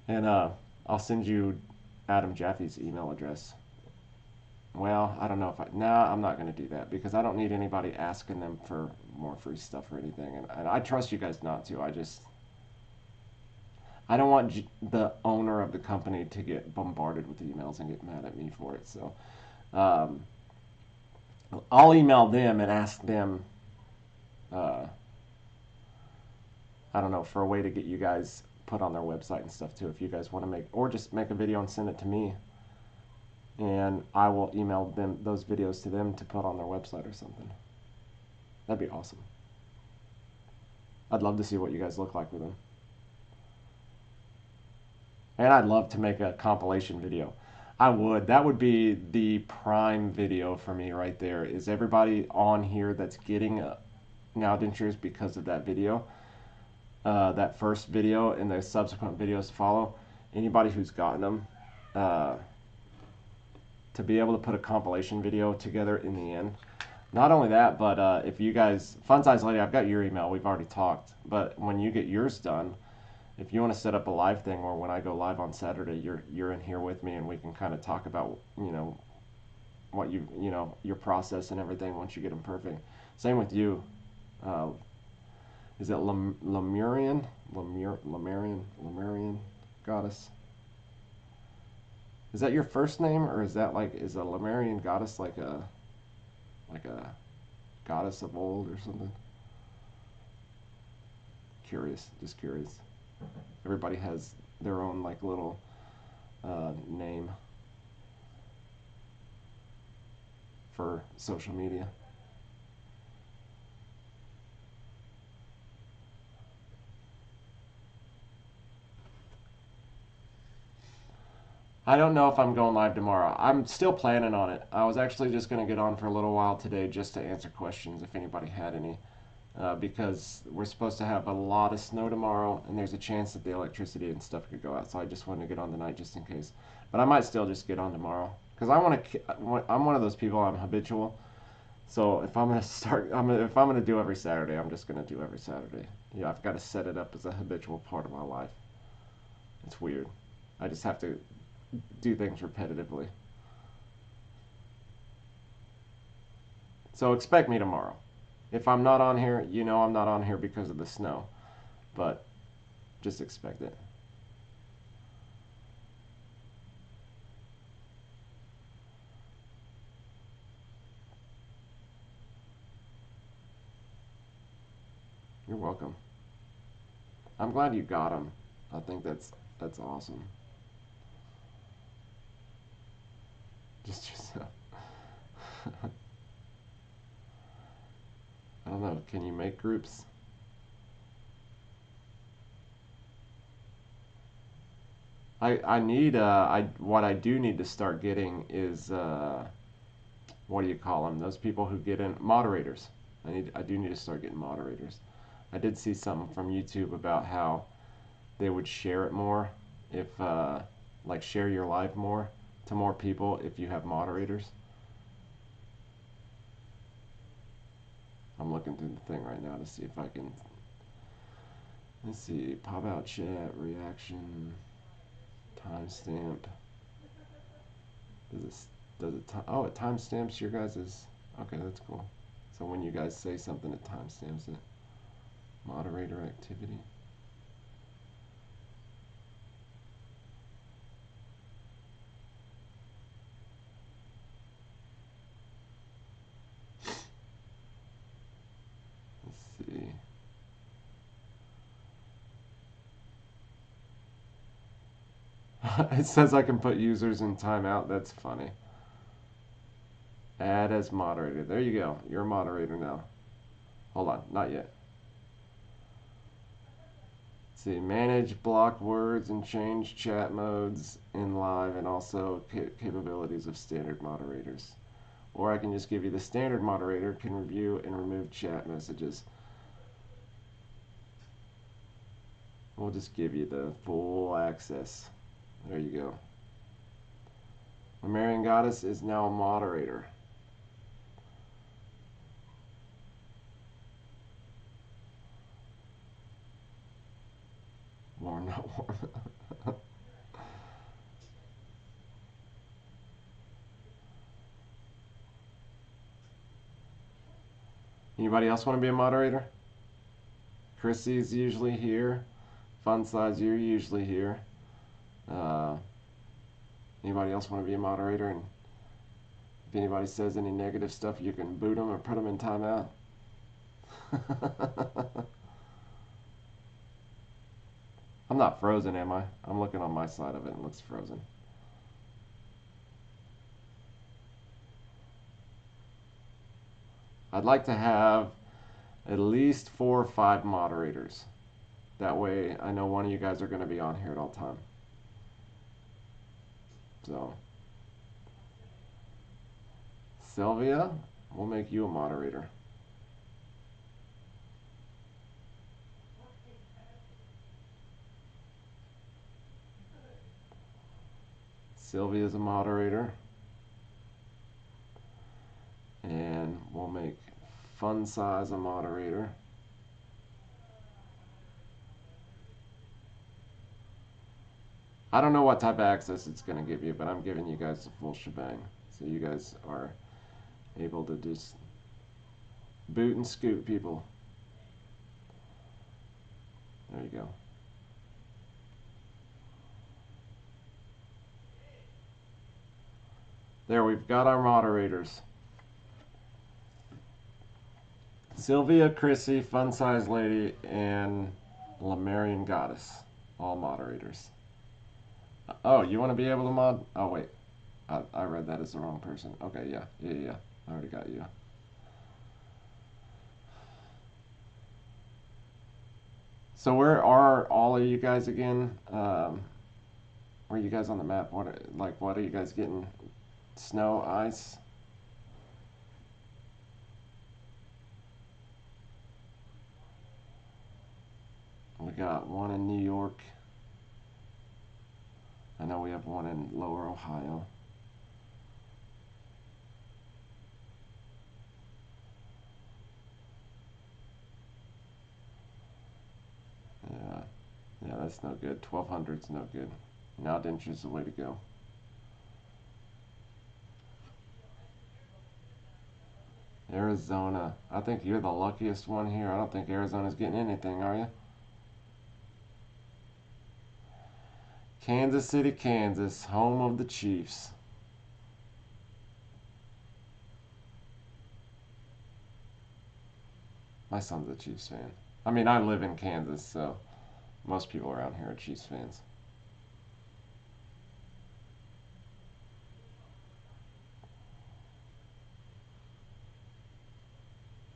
And I'll send you Adam Jaffe's email address. Well, I don't know if I'm not going to do that because I don't need anybody asking them for more free stuff or anything. And I trust you guys not to. I don't want the owner of the company to get bombarded with emails and get mad at me for it. So I'll email them and ask them, I don't know, for a way to get you guys put on their website and stuff too. If you guys want to or just make a video and send it to me. And I will email them those videos to them to put on their website or something. That'd be awesome. I'd love to see what you guys look like with them. And I'd love to make a compilation video. I would. That would be the prime video for me right there, is everybody on here that's getting Now Dentures because of that video. That first video and the subsequent videos to follow. Anybody who's gotten them. To be able to put a compilation video together in the end. Not only that, but if you guys, Fun Size Lady, I've got your email, we've already talked, but when you get yours done, if you want to set up a live thing, or when I go live on Saturday, you're in here with me and we can kind of talk about, you know, what your process and everything once you get them perfect. Same with you. Is it Lemurian Goddess? Is that your first name, or is that is a Lemurian goddess like a goddess of old or something? Curious, just curious. Everybody has their own little name for social media. I don't know if I'm going live tomorrow. I'm still planning on it. I was actually just going to get on for a little while today just to answer questions if anybody had any. Because we're supposed to have a lot of snow tomorrow, and there's a chance that the electricity and stuff could go out. So I just wanted to get on tonight just in case. But I might still just get on tomorrow. Because I'm one of those people, I'm habitual. So if I'm going to if I'm going to do every Saturday, I'm just going to do every Saturday. Yeah, I've got to set it up as a habitual part of my life. It's weird. I just have to do things repetitively. So expect me tomorrow. If I'm not on here, you know I'm not on here because of the snow. But just expect it. welcome. I'm glad you got them. I think that's awesome. Just yourself. I don't know. Can you make groups? I need what I do need to start getting is what do you call them? Those people who get in moderators. I do need to start getting moderators. I did see something from YouTube about how they would share it more if like share your live more to more people if you have moderators. I'm looking through the thing right now to see if I can. Let's see, pop out chat, reaction, timestamp. Does it oh, it timestamps your guys's. Okay, that's cool. So when you guys say something, it timestamps it. Moderator activity. Let's see. It says I can put users in timeout. That's funny. Add as moderator. There you go. You're a moderator now. Hold on. Not yet. Let's see. Manage block words and change chat modes in live and also capabilities of standard moderators. Or I can just give you the standard moderator can review and remove chat messages. We'll just give you the full access. There you go. Marian Goddess is now a moderator. Warm, not warm. Anybody else want to be a moderator? Chrissy's usually here. Fun Size, you're usually here. Anybody else want to be a moderator? And if anybody says any negative stuff, you can boot them or put them in timeout. I'm not frozen, am I? I'm looking on my side of it and it looks frozen. I'd like to have at least 4 or 5 moderators. That way I know one of you guys are going to be on here at all time. So, Sylvia, we'll make you a moderator. Sylvia's a moderator. And we'll make Fun Size a moderator. I don't know what type of access it's going to give you, but I'm giving you guys the full shebang. So you guys are able to just boot and scoot people. There you go. There, we've got our moderators. Sylvia, Chrissy, Fun Size Lady, and Lemurian Goddess. All moderators. Oh, you want to be able to mod? Oh, wait. I read that as the wrong person. Okay, yeah. I already got you. So where are all of you guys again? Where are you guys on the map? What are you guys getting? Snow, ice? We got one in New York. I know we have one in Lower Ohio. Yeah, that's no good. 1200's no good. Now Denture's the way to go. Arizona. I think you're the luckiest one here. I don't think Arizona's getting anything, are you? Kansas City, Kansas, home of the Chiefs. My son's a Chiefs fan. I mean, I live in Kansas, so most people around here are Chiefs fans.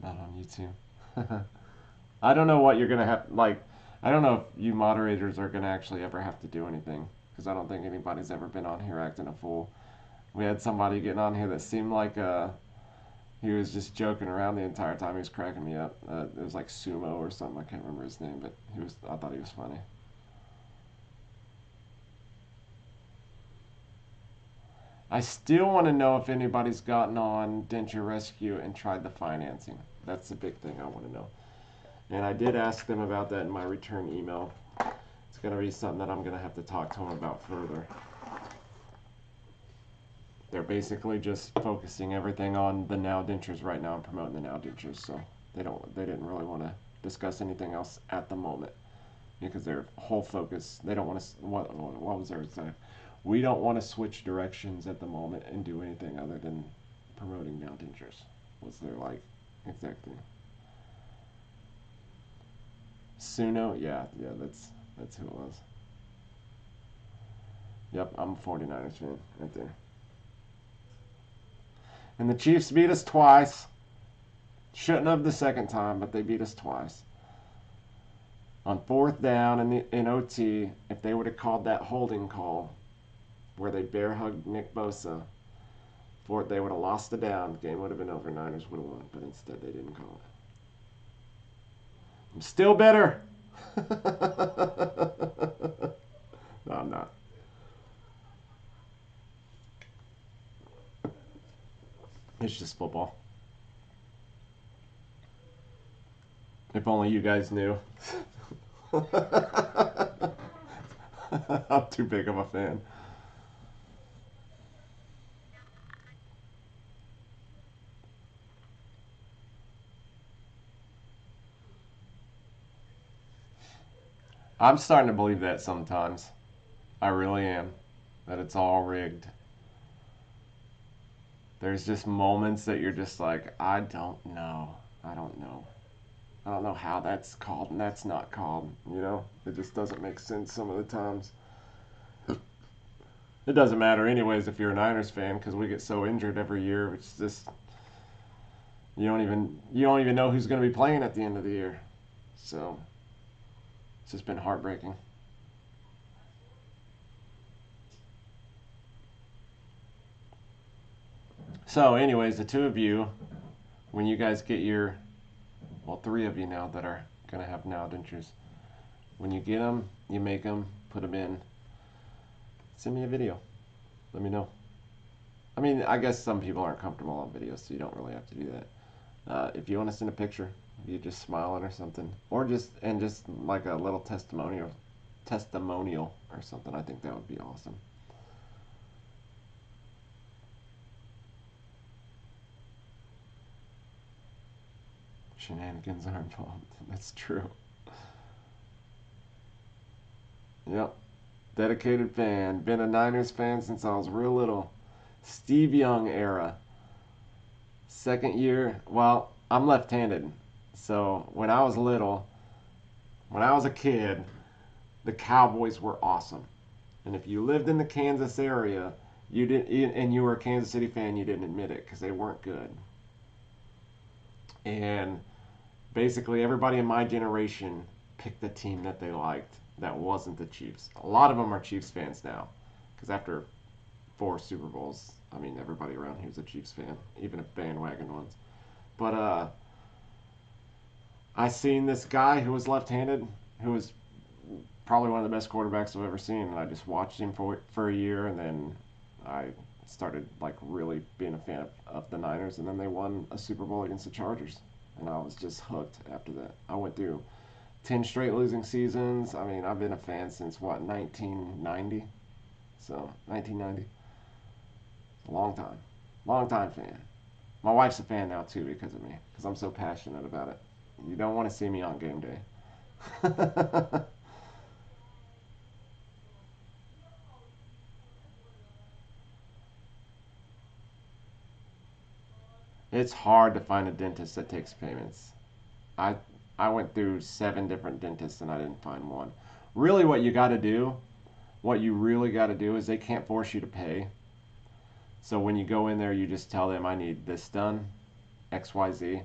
Not on YouTube. I don't know what you're gonna have. Like, I don't know if you moderators are gonna actually ever have to do anything, because I don't think anybody's ever been on here acting a fool. We had somebody getting on here that seemed like he was just joking around the entire time. He was cracking me up. It was like Sumo or something. I can't remember his name, but I thought he was funny. I still want to know if anybody's gotten on Denture Rescue and tried the financing. That's the big thing I want to know. And I did ask them about that in my return email. It's going to be something that I'm going to have to talk to them about further. They're basically just focusing everything on the Now Dentures right now and promoting the Now Dentures, so they didn't really want to discuss anything else at the moment, because their whole focus, they don't want to, what was their exact, we don't want to switch directions at the moment and do anything other than promoting Now Dentures, was their like exact thing. Suno, yeah, that's who it was. Yep, I'm a 49ers fan right there. And the Chiefs beat us twice. Shouldn't have the second time, but they beat us twice. On 4th down in OT, if they would have called that holding call where they bear hugged Nick Bosa, they would have lost the down. The game would have been over. Niners would have won, but instead they didn't call it. I'm still bitter. No, I'm not. It's just football. If only you guys knew. I'm too big of a fan. I'm starting to believe that sometimes. I really am. That it's all rigged. There's just moments that you're just like, I don't know. I don't know. I don't know how that's called and that's not called. You know? It just doesn't make sense some of the times. It doesn't matter anyways if you're a Niners fan, because we get so injured every year. It's just you don't even know who's going to be playing at the end of the year. So it's just been heartbreaking. So anyways, the two of you, when you guys get your, well, 3 of you now that are going to have Now Dentures, when you get them, you make them, put them in, send me a video. Let me know. I mean, I guess some people aren't comfortable on video, so you don't really have to do that. If you want to send a picture, you just smiling or something, or just like a little testimonial or something, I think that would be awesome. Shenanigans are involved. That's true. Yep. Dedicated fan. Been a Niners fan since I was real little. Steve Young era. Second year. Well, I'm left-handed. So when I was little, when I was a kid, the Cowboys were awesome. And if you lived in the Kansas area, and you were a Kansas City fan, you didn't admit it because they weren't good. And basically everybody in my generation picked the team that they liked that wasn't the Chiefs. A lot of them are Chiefs fans now, because after 4 Super Bowls, I mean, everybody around here is a Chiefs fan, even if bandwagon ones. But I seen this guy who was left-handed, who was probably one of the best quarterbacks I've ever seen, and I just watched him for a year, and then I started like really being a fan of the Niners, and then they won a Super Bowl against the Chargers, and I was just hooked after that. I went through 10 straight losing seasons. I mean, I've been a fan since, what, 1990? So, 1990. A long time. Long time fan. My wife's a fan now, too, because of me. Because I'm so passionate about it. You don't want to see me on game day. It's hard to find a dentist that takes payments. I I went through 7 different dentists and I didn't find one. Really, what you got to do, what you really got to do is they can't force you to pay. So when you go in there, you just tell them I need this done, XYZ.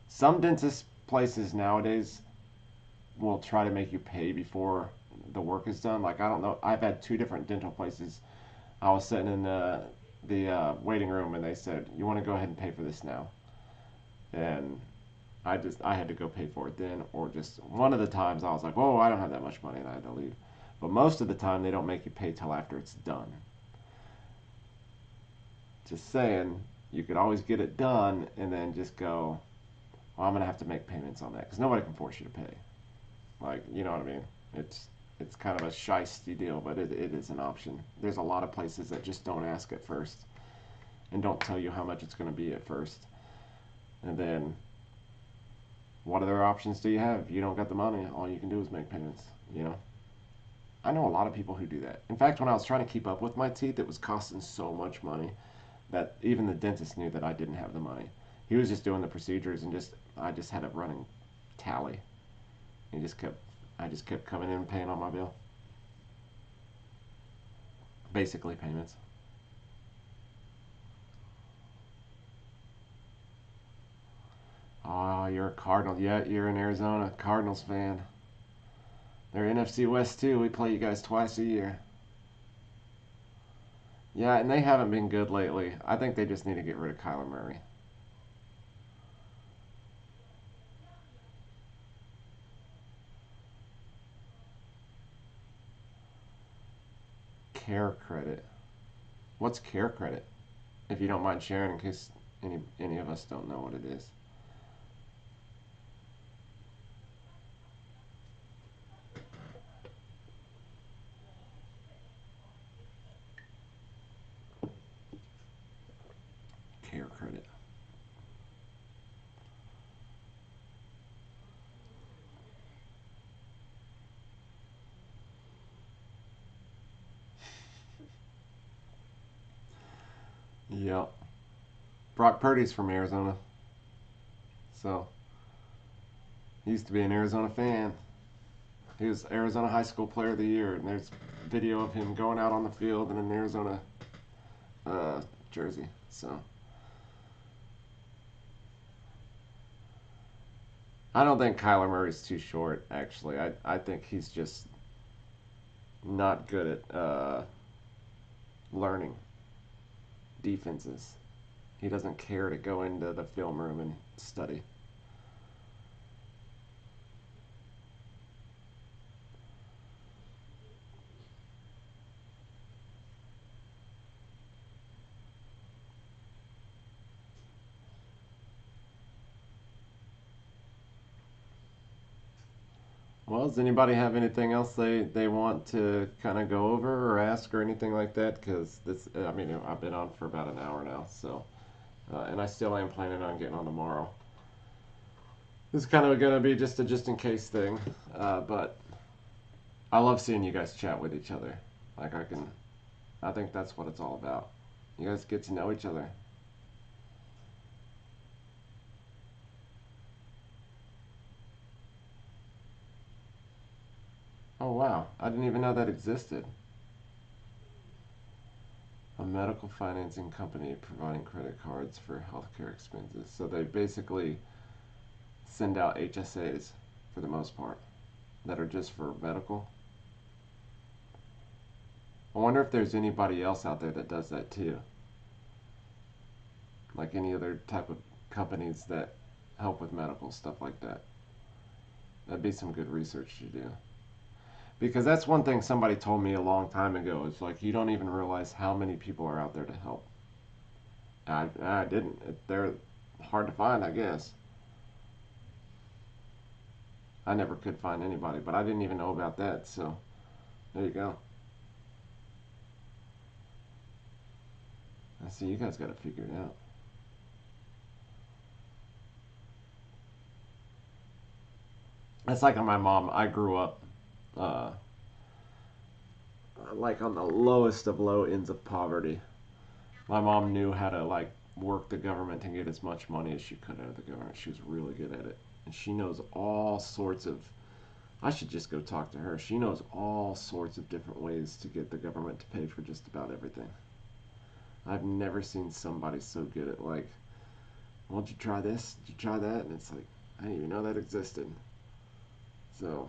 Some dentist places nowadays will try to make you pay before the work is done. Like, I don't know, I've had 2 different dental places. I was sitting in the waiting room and they said, you want to go ahead and pay for this now? And I had to go pay for it then, or just one of the times I was like, whoa, I don't have that much money, and I had to leave. But most of the time they don't make you pay till after it's done. Just saying, you could always get it done and then just go, well, I'm gonna have to make payments on that, because nobody can force you to pay. Like, you know what I mean? It's kind of a shisty deal, but it is an option. There's a lot of places that just don't ask at first and don't tell you how much it's going to be at first. And then, what other options do you have? If you don't got the money, all you can do is make payments, you know? I know a lot of people who do that. In fact, when I was trying to keep up with my teeth, it was costing so much money that even the dentist knew that I didn't have the money. He was just doing the procedures and I just had a running tally. I just kept coming in and paying on my bill. Basically payments. Oh, you're a Cardinal. Yeah, you're an Arizona Cardinals fan. They're NFC West too. We play you guys twice a year. Yeah, and they haven't been good lately. I think they just need to get rid of Kyler Murray. Care credit. What's care credit? If you don't mind sharing, in case any of us don't know what it is. Care credit. Yep. Brock Purdy's from Arizona. So, he used to be an Arizona fan. He was Arizona High School Player of the Year, and there's video of him going out on the field in an Arizona jersey. So, I don't think Kyler Murray's too short, actually. I think he's just not good at learning defenses. He doesn't care to go into the film room and study. Well, does anybody have anything else they want to kind of go over or ask or anything like that? Because this, I mean, I've been on for about an hour now, so, and I still am planning on getting on tomorrow. This is kind of going to be just a just in case thing, but I love seeing you guys chat with each other. Like I think that's what it's all about. You guys get to know each other. Oh wow, I didn't even know that existed. A medical financing company providing credit cards for healthcare expenses. So they basically send out HSAs for the most part that are just for medical. I wonder if there's anybody else out there that does that too. Like any other type of companies that help with medical stuff like that. That'd be some good research to do. Because that's one thing somebody told me a long time ago. It's like you don't even realize how many people are out there to help. I didn't. They're hard to find, I guess. I never could find anybody, but I didn't even know about that. So there you go. I see you guys got it figured out. It's like my mom. I grew up uh, like on the lowest of low ends of poverty. My mom knew how to like work the government and get as much money as she could out of the government. She was really good at it, and she knows all sorts of, I should just go talk to her. She knows all sorts of different ways to get the government to pay for just about everything. I've never seen somebody so good at like, well, did you try this? Did you try that? And it's like, I didn't even know that existed. So,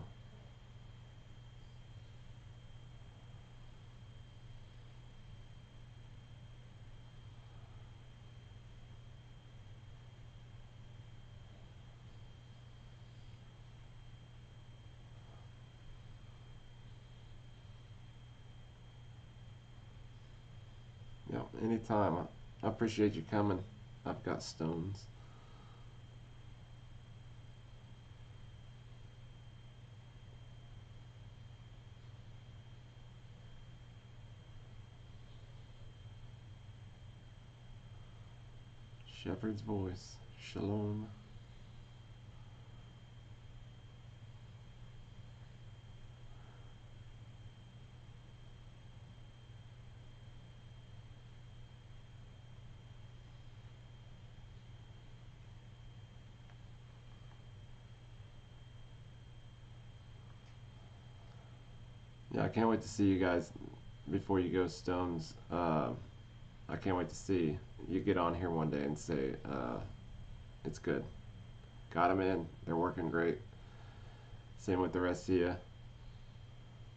yeah, anytime. I appreciate you coming. I've got stones. Shepherd's voice. Shalom. Yeah, I can't wait to see you guys before you go, Stones. I can't wait to see you get on here one day and say, it's good. Got them in. They're working great. Same with the rest of you.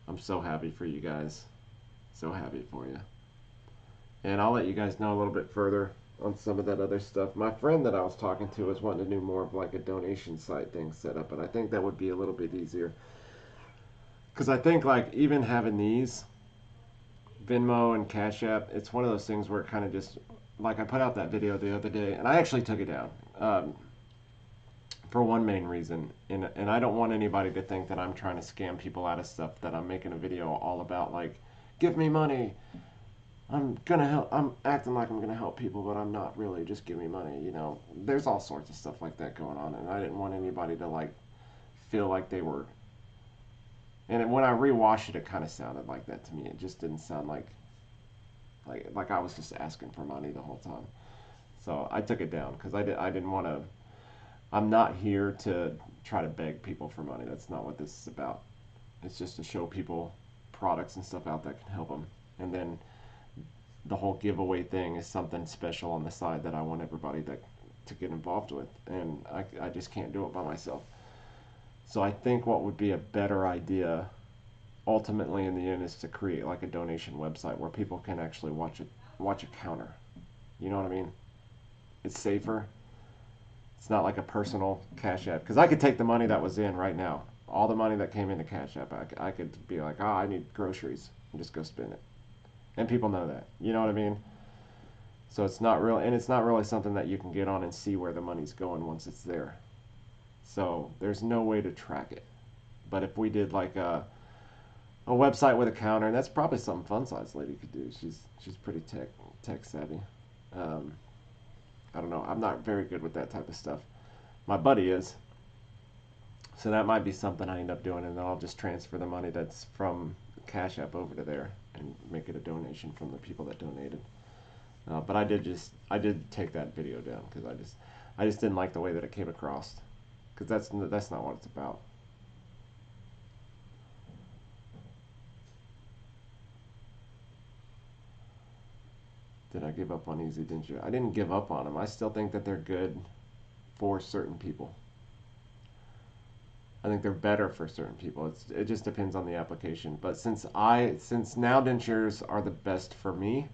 I'm so happy for you guys. So happy for you. And I'll let you guys know a little bit further on some of that other stuff. My friend that I was talking to was wanting to do more of like a donation site thing set up, and I think that would be a little bit easier. Because I think like even having these, Venmo and Cash App, it's one of those things where it kind of just, like I put out that video the other day, and I actually took it down for one main reason. And I don't want anybody to think that I'm trying to scam people out of stuff, that I'm making a video all about like, give me money. I'm gonna help. I'm acting like I'm gonna help people, but I'm not really. Just give me money. You know, there's all sorts of stuff like that going on, and I didn't want anybody to like feel like they were. And when I rewatched it, it kind of sounded like that to me. It just didn't sound like I was just asking for money the whole time. So I took it down because I didn't want to. I'm not here to try to beg people for money. That's not what this is about. It's just to show people products and stuff out that can help them, and then the whole giveaway thing is something special on the side that I want everybody to get involved with, and I just can't do it by myself. So I think what would be a better idea ultimately in the end is to create like a donation website where people can actually watch a counter. You know what I mean? It's safer. It's not like a personal Cash App, because I could take the money that was in right now, all the money that came into Cash App, I could be like, oh, I need groceries, and just go spend it. And people know that. You know what I mean? So it's not real, and it's not really something that you can get on and see where the money's going once it's there. So there's no way to track it. But if we did like a website with a counter, and that's probably something Fun Size Lady could do. She's pretty tech savvy. I don't know. I'm not very good with that type of stuff. My buddy is. So that might be something I end up doing, and then I'll just transfer the money that's from Cash App over to there and make it a donation from the people that donated. But I did take that video down because I just didn't like the way that it came across, because that's not what it's about. Did I give up on Easy Dinner? I didn't give up on them. I still think that they're good for certain people. I think they're better for certain people. It just depends on the application. But since now dentures are the best for me,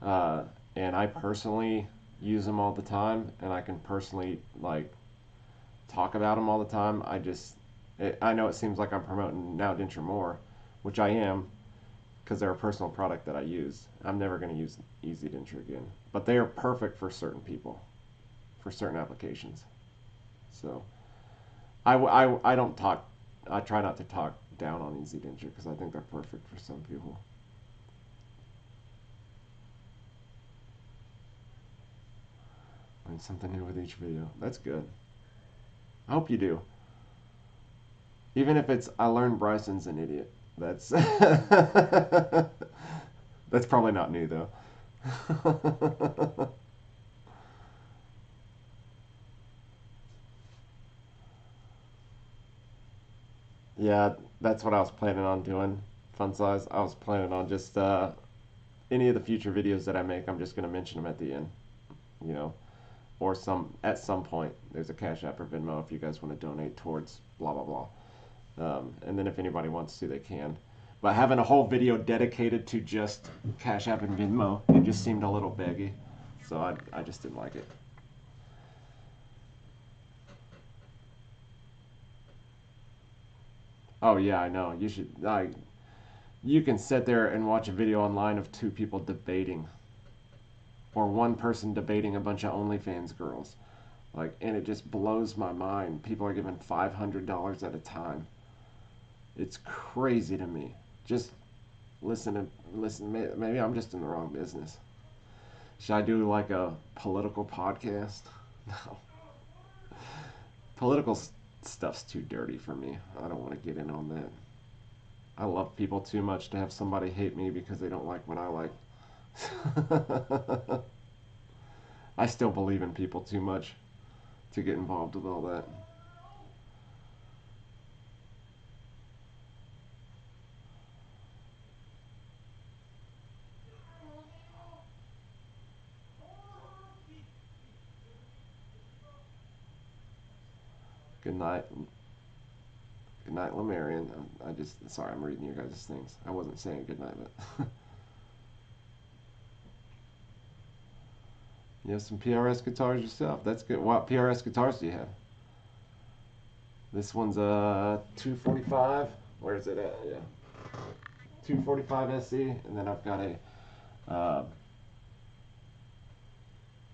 and I personally use them all the time, and I can personally like talk about them all the time. I know it seems like I'm promoting Now Denture more, which I am, because they're a personal product that I use. I'm never going to use Easy Denture again. But they are perfect for certain people, for certain applications. So I don't talk, I try not to talk down on Easy Denture because I think they're perfect for some people. Learn something new with each video. That's good. I hope you do. Even if it's, I learned Bryson's an idiot. That's that's probably not new though. Yeah, that's what I was planning on doing. Fun size. I was planning on just any of the future videos that I make. I'm just gonna mention them at the end, you know, or at some point. There's a Cash App or Venmo if you guys want to donate towards blah blah blah. And then if anybody wants to, they can. But having a whole video dedicated to just Cash App and Venmo, it just seemed a little baggy. So I just didn't like it. Oh yeah, I know. You should. You can sit there and watch a video online of two people debating, or one person debating a bunch of OnlyFans girls, like, and it just blows my mind. People are giving $500 at a time. It's crazy to me. Just listen. Maybe I'm just in the wrong business. Should I do like a political podcast? No, political stuff's too dirty for me. I don't want to get in on that. I love people too much to have somebody hate me because they don't like what I like. I still believe in people too much to get involved with all that. Good night. Good night, Lemarian. Sorry, I'm reading your guys' things. I wasn't saying good night, but. You have some PRS guitars yourself. That's good. What PRS guitars do you have? This one's a 245. Where is it at? Yeah. 245 SE. And then I've got a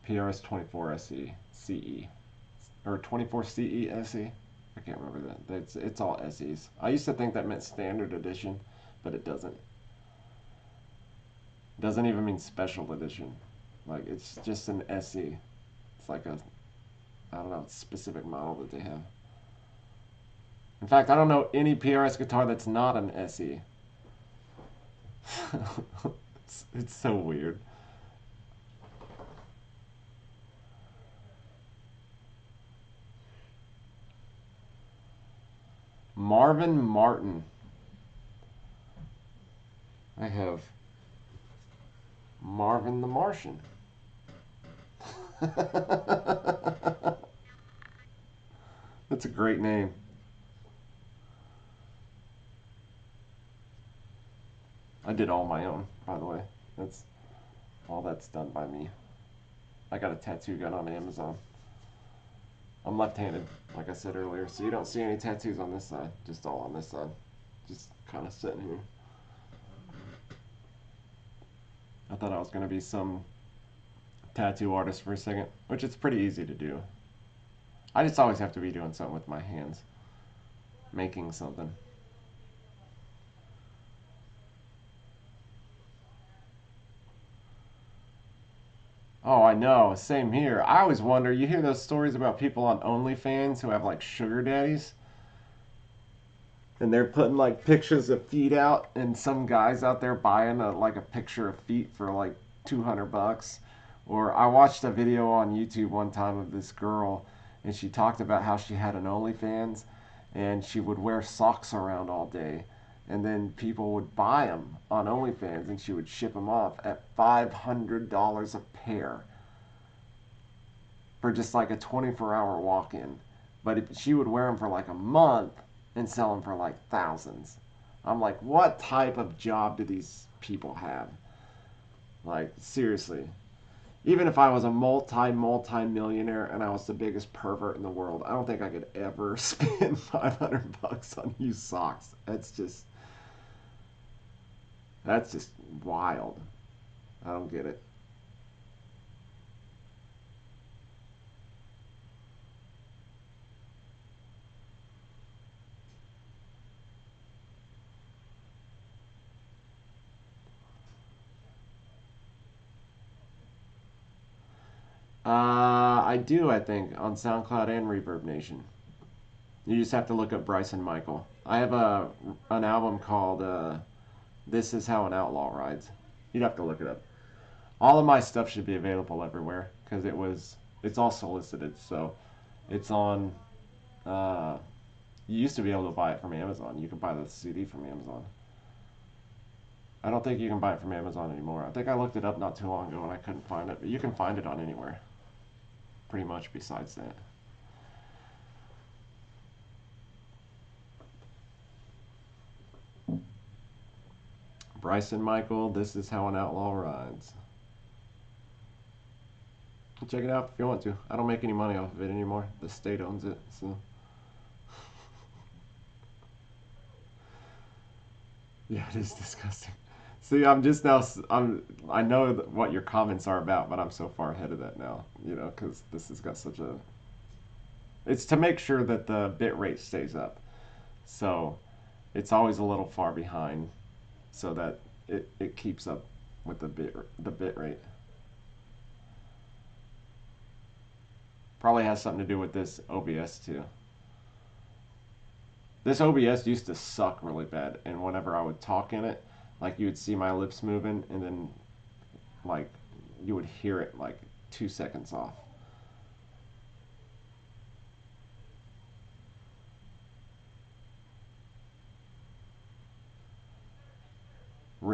PRS 24 SE CE. Or 24 CE SE. I can't remember that. It's all SEs. I used to think that meant standard edition, but it doesn't. It doesn't even mean special edition. Like, it's just an SE. It's like a, I don't know, specific model that they have. In fact, I don't know any PRS guitar that's not an SE. It's so weird. Marvin Martin. I have Marvin the Martian. That's a great name. I did all my own, by the way. That's done by me. I got a tattoo gun on Amazon. I'm left-handed, like I said earlier, so you don't see any tattoos on this side, just all on this side. Just kind of sitting here. I thought I was going to be some tattoo artist for a second, which it's pretty easy to do. I just always have to be doing something with my hands, making something. Oh, I know. Same here. I always wonder, you hear those stories about people on OnlyFans who have like sugar daddies? And they're putting like pictures of feet out, and some guys out there buying like a picture of feet for like $200. Or I watched a video on YouTube one time of this girl, and she talked about how she had an OnlyFans, and she would wear socks around all day, and then people would buy them on OnlyFans, and she would ship them off at $500 a pair for just like a 24-hour walk-in. But if she would wear them for like a month and sell them for like thousands. I'm like, what type of job do these people have? Like, seriously. Even if I was a multi-millionaire and I was the biggest pervert in the world, I don't think I could ever spend $500 on used socks. That's just wild. I don't get it. I do, I think, on SoundCloud and Reverb Nation. You just have to look up Bryson Michael. I have an album called This Is How an Outlaw Rides. You'd have to look it up. All of my stuff should be available everywhere because it's all solicited. So it's on You used to be able to buy it from Amazon. You could buy the CD from Amazon. I don't think you can buy it from Amazon anymore. I think I looked it up not too long ago and I couldn't find it, but you can find it on anywhere, pretty much, besides that. Bryson Michael, This Is How an Outlaw Rides. Check it out if you want to. I don't make any money off of it anymore. The state owns it, so. Yeah, it is disgusting. See, I'm just now, I know what your comments are about, but I'm so far ahead of that now, you know, because this has got such a, it's to make sure that the bit rate stays up. So it's always a little far behind so that it keeps up with the bit rate. Probably has something to do with this OBS too. This OBS used to suck really bad, and whenever I would talk in it, like you would see my lips moving, and then like you would hear it like 2 seconds off.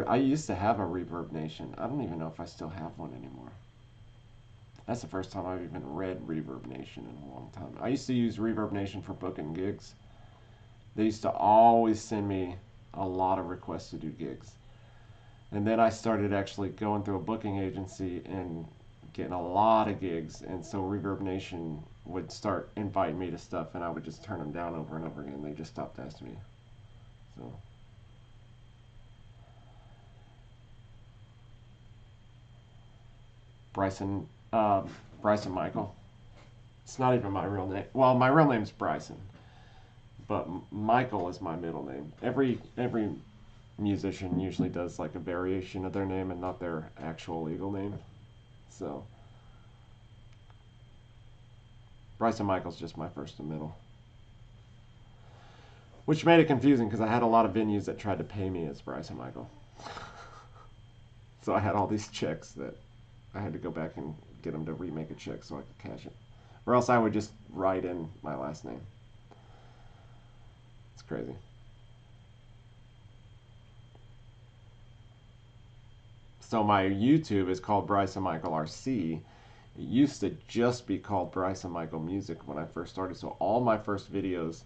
I used to have a Reverb Nation. I don't even know if I still have one anymore. That's the first time I've even read Reverb Nation in a long time. I used to use Reverb Nation for booking gigs. They used to always send me a lot of requests to do gigs. And then I started actually going through a booking agency and getting a lot of gigs. And so Reverb Nation would start inviting me to stuff, and I would just turn them down over and over again. They just stopped asking me. So. Bryson Michael. It's not even my real name. Well, my real name's Bryson, but Michael is my middle name. Every musician usually does like a variation of their name and not their actual legal name. So Bryson Michael's just my first and middle. Which made it confusing because I had a lot of venues that tried to pay me as Bryson Michael. So I had all these checks that I had to go back and get them to remake a check so I could cash it. Or else I would just write in my last name. It's crazy. So my YouTube is called Bryson Michael RC. It used to just be called Bryson Michael Music when I first started. So all my first videos,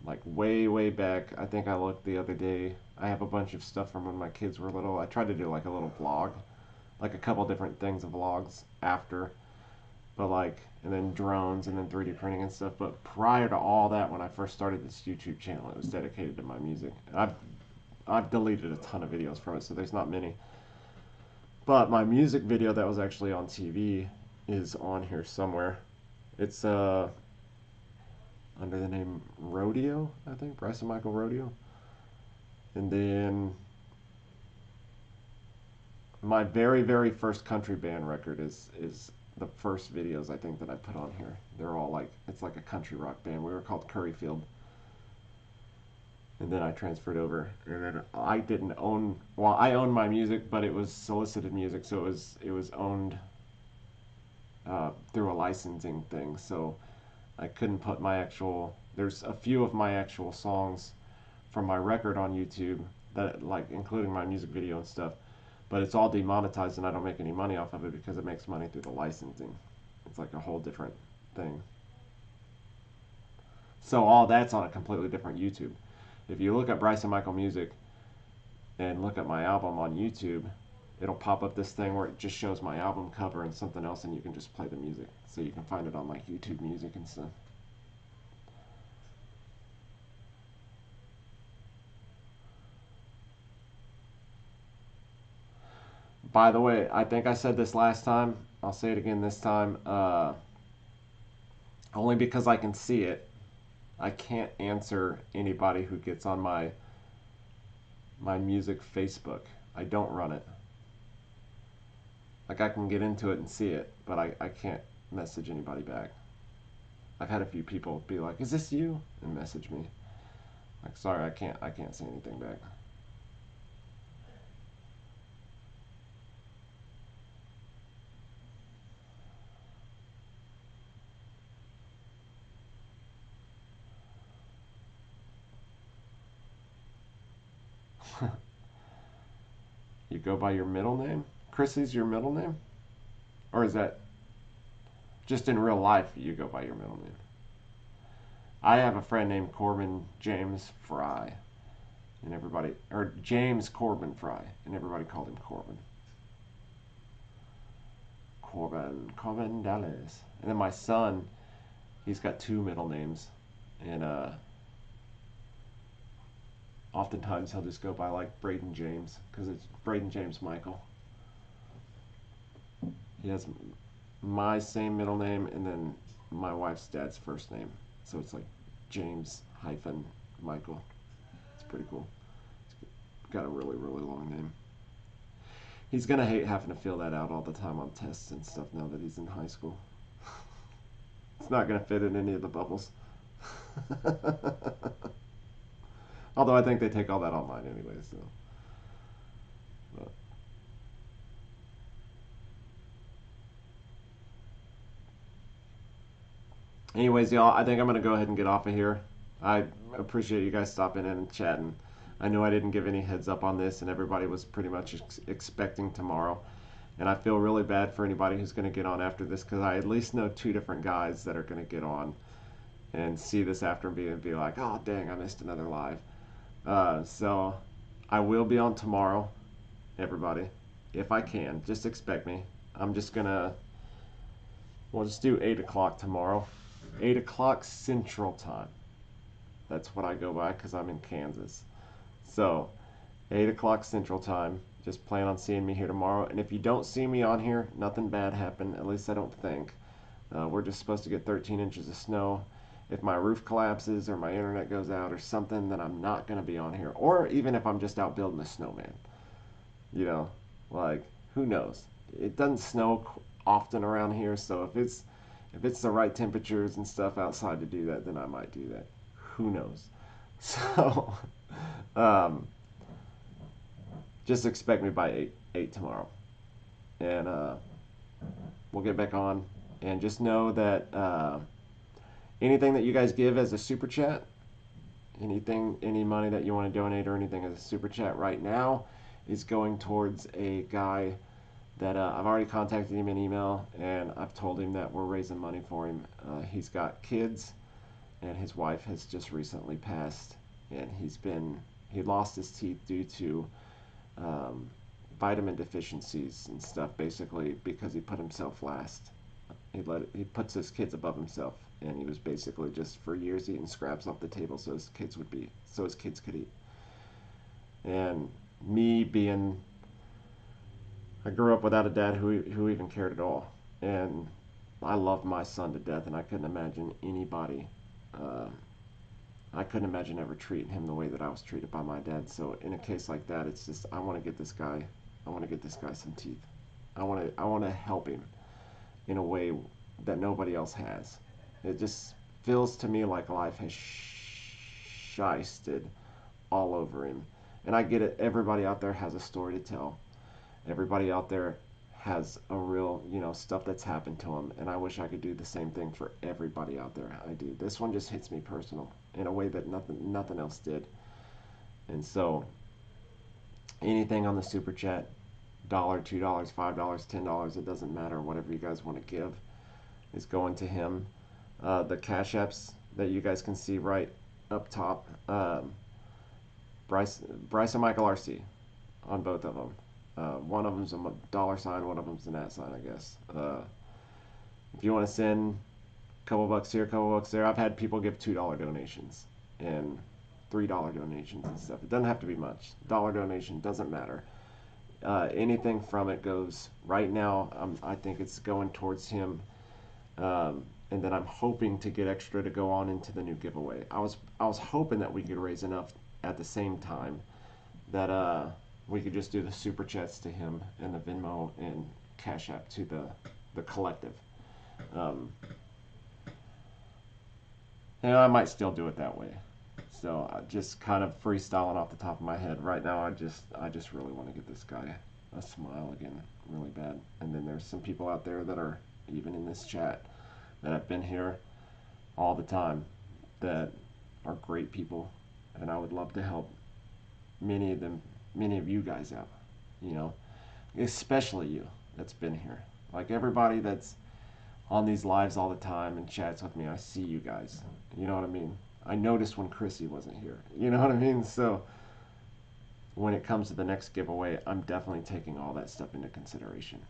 like way back, I think I looked the other day, I have a bunch of stuff from when my kids were little. I tried to do like a little vlog, like a couple different things of vlogs after, but like, and then drones and then 3D printing and stuff. But prior to all that, when I first started this YouTube channel, it was dedicated to my music. I've deleted a ton of videos from it, so there's not many. But my music video that was actually on TV is on here somewhere. It's under the name Rodeo, I think, Bryson Michael Rodeo. And then my very first country band record is the first videos I think that I put on here. They're all like, it's like a country rock band. We were called Curryfield. And then I transferred over. And then I didn't own, well, I owned my music, but it was solicited music, so it was owned through a licensing thing. So I couldn't put my actual, there's a few of my actual songs from my record on YouTube, that like including my music video and stuff, but it's all demonetized and I don't make any money off of it because it makes money through the licensing. It's like a whole different thing. So all that's on a completely different YouTube. If you look at Bryson Michael Music and look at my album on YouTube, it'll pop up this thing where it just shows my album cover and something else, and you can just play the music. So you can find it on like YouTube Music and stuff. By the way, I think I said this last time. I'll say it again this time. Only because I can see it, I can't answer anybody who gets on my music Facebook. I don't run it. Like, I can get into it and see it, but I can't message anybody back. I've had a few people be like, "Is this you?" and message me. Like, sorry, I can't say anything back. You go by your middle name? Chrissy's your middle name? Or is that just in real life you go by your middle name? I have a friend named Corbin James Fry, and everybody, or James Corbin Fry, and everybody called him Corbin. Corbin Dallas. And then my son, he's got two middle names, and oftentimes he'll just go by like Braden James, because it's Braden James Michael. He has my same middle name and then my wife's dad's first name, so it's like James hyphen Michael. It's pretty cool. It's got a really, really long name. He's gonna hate having to fill that out all the time on tests and stuff now that he's in high school. It's not gonna fit in any of the bubbles. Although I think they take all that online anyway, so. But. Anyways, y'all, I think I'm gonna go ahead and get off of here. I appreciate you guys stopping in and chatting. I know I didn't give any heads up on this, and everybody was pretty much expecting tomorrow. And I feel really bad for anybody who's going to get on after this, because I at least know two different guys that are going to get on and see this after and be like, oh, dang, I missed another live. So I will be on tomorrow, everybody, if I can. Just expect me. I'm just going to, we'll just do 8 o'clock tomorrow. 8 o'clock Central Time. That's what I go by because I'm in Kansas. So 8 o'clock Central Time. Just plan on seeing me here tomorrow. And if you don't see me on here, nothing bad happened. At least I don't think. We're just supposed to get 13 inches of snow. If my roof collapses or my internet goes out or something, then I'm not going to be on here. Or even if I'm just out building a snowman. You know, like, who knows? It doesn't snow often around here, so if it's the right temperatures and stuff outside to do that, then I might do that. Who knows? So, just expect me by 8 tomorrow. And we'll get back on. And just know that anything that you guys give as a super chat, any money that you want to donate or anything as a super chat right now is going towards a guy that I've already contacted him in email, and I've told him that we're raising money for him. He's got kids, and his wife has just recently passed, and he lost his teeth due to vitamin deficiencies and stuff, basically because he put himself last. He puts his kids above himself, and he was basically just for years eating scraps off the table so his kids could eat. And me being, I grew up without a dad who even cared at all, and I loved my son to death, and I couldn't imagine anybody. I couldn't imagine ever treating him the way that I was treated by my dad. So in a case like that, it's just I want to get this guy some teeth. I want to help him in a way that nobody else has. It just feels to me like life has shysted all over him. And I get it. Everybody out there has a story to tell. Everybody out there has a real, stuff that's happened to them, and I wish I could do the same thing for everybody out there. I do. This one just hits me personal in a way that nothing else did. And so anything on the super chat, $1, $2, $5, $10, it doesn't matter. Whatever you guys want to give is going to him. The cash apps that you guys can see right up top, Bryce and Michael RC on both of them. One of them's a $, one of them's an @ I guess. If you want to send a couple bucks here, a couple bucks there, I've had people give $2 donations and $3 donations and stuff. It doesn't have to be much. $1 donation doesn't matter. Anything from it goes. Right now, I think it's going towards him, and then I'm hoping to get extra to go on into the new giveaway. I was hoping that we could raise enough at the same time that we could just do the super chats to him and the Venmo and Cash App to the collective. And I might still do it that way. So just kind of freestyling off the top of my head right now. I just really want to get this guy a smile again, really bad. And then there's some people out there that are even in this chat that have been here all the time that are great people, and I would love to help many of you guys out, you know, especially you that's been here. Like everybody that's on these lives all the time and chats with me, I see you guys. You know what I mean? I noticed when Chrissy wasn't here. You know what I mean? So when it comes to the next giveaway, I'm definitely taking all that stuff into consideration.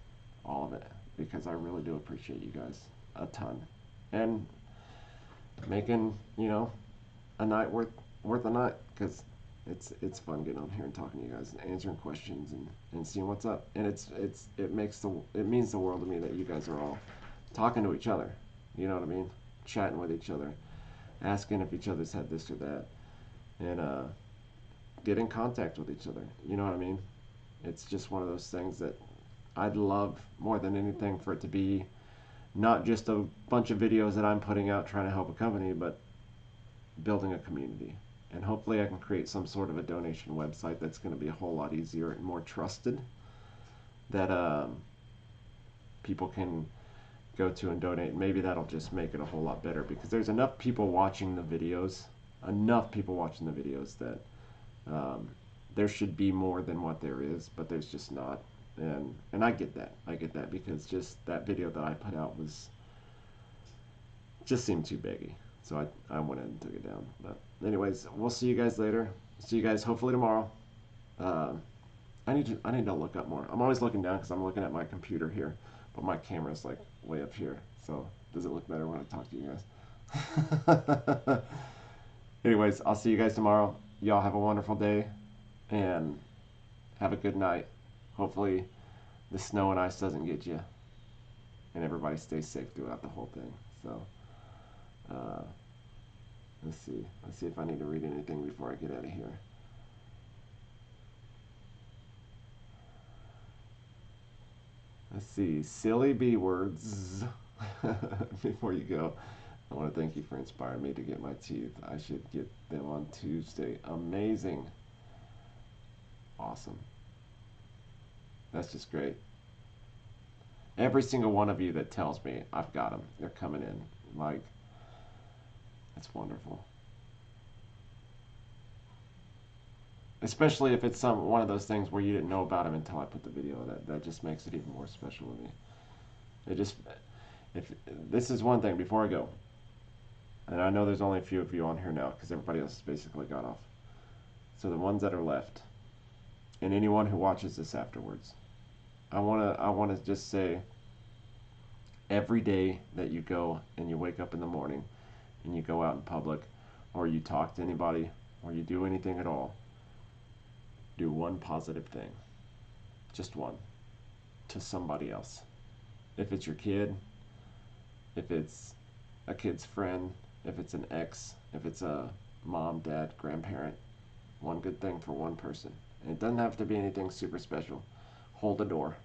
All of it. Because I really do appreciate you guys a ton. And making, you know, a night worth a night. Because it's fun getting on here and talking to you guys and answering questions and seeing what's up. And it means the world to me that you guys are all talking to each other. You know what I mean? Chatting with each other. Asking if each other's had this or that. And get in contact with each other. You know what I mean? It's just one of those things that I'd love more than anything for it to be not just a bunch of videos that I'm putting out trying to help a company, but building a community. And hopefully I can create some sort of a donation website that's going to be a whole lot easier and more trusted, that people can go to and donate. Maybe that'll just make it a whole lot better, because there's enough people watching the videos that there should be more than what there is, but there's just not. And I get that because just that video that I put out just seemed too baggy, so I went ahead and took it down. But anyways, we'll see you guys later. See you guys hopefully tomorrow. I need to look up more. I'm always looking down because I'm looking at my computer here, but my camera's like way up here, so does it look better when I talk to you guys? Anyways, I'll see you guys tomorrow. Y'all have a wonderful day and have a good night. Hopefully the snow and ice doesn't get you, and everybody stays safe throughout the whole thing. So let's see if I need to read anything before I get out of here. Let's see, silly B words. Before you go, I want to thank you for inspiring me to get my teeth. I should get them on Tuesday. Amazing. Awesome. That's just great. Every single one of you that tells me I've got them, they're coming in. Like, it's wonderful. Especially if it's one of those things where you didn't know about them until I put the video. That just makes it even more special to me. If this is one thing before I go, and I know there's only a few of you on here now because everybody else has basically got off. So the ones that are left, and anyone who watches this afterwards, I wanna just say, every day that you go and you wake up in the morning and you go out in public, or you talk to anybody, or you do anything at all, do one positive thing, just one, to somebody else. If it's your kid, if it's a kid's friend, if it's an ex, if it's a mom, dad, grandparent, one good thing for one person. And it doesn't have to be anything super special. Hold the door.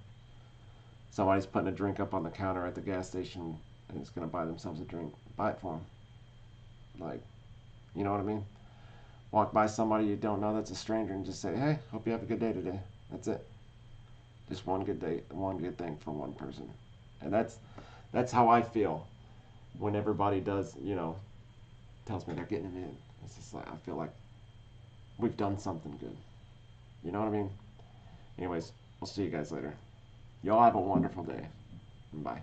Somebody's putting a drink up on the counter at the gas station and is going to buy themselves a drink. Buy it for them. Like, you know what I mean? Walk by somebody you don't know that's a stranger and just say, hey, hope you have a good day today. That's it. Just one good day, one good thing for one person. And that's how I feel when everybody does, you know, tells me they're getting it in. It's just like, I feel like we've done something good. You know what I mean? Anyways, we'll see you guys later. Y'all have a wonderful day. Bye.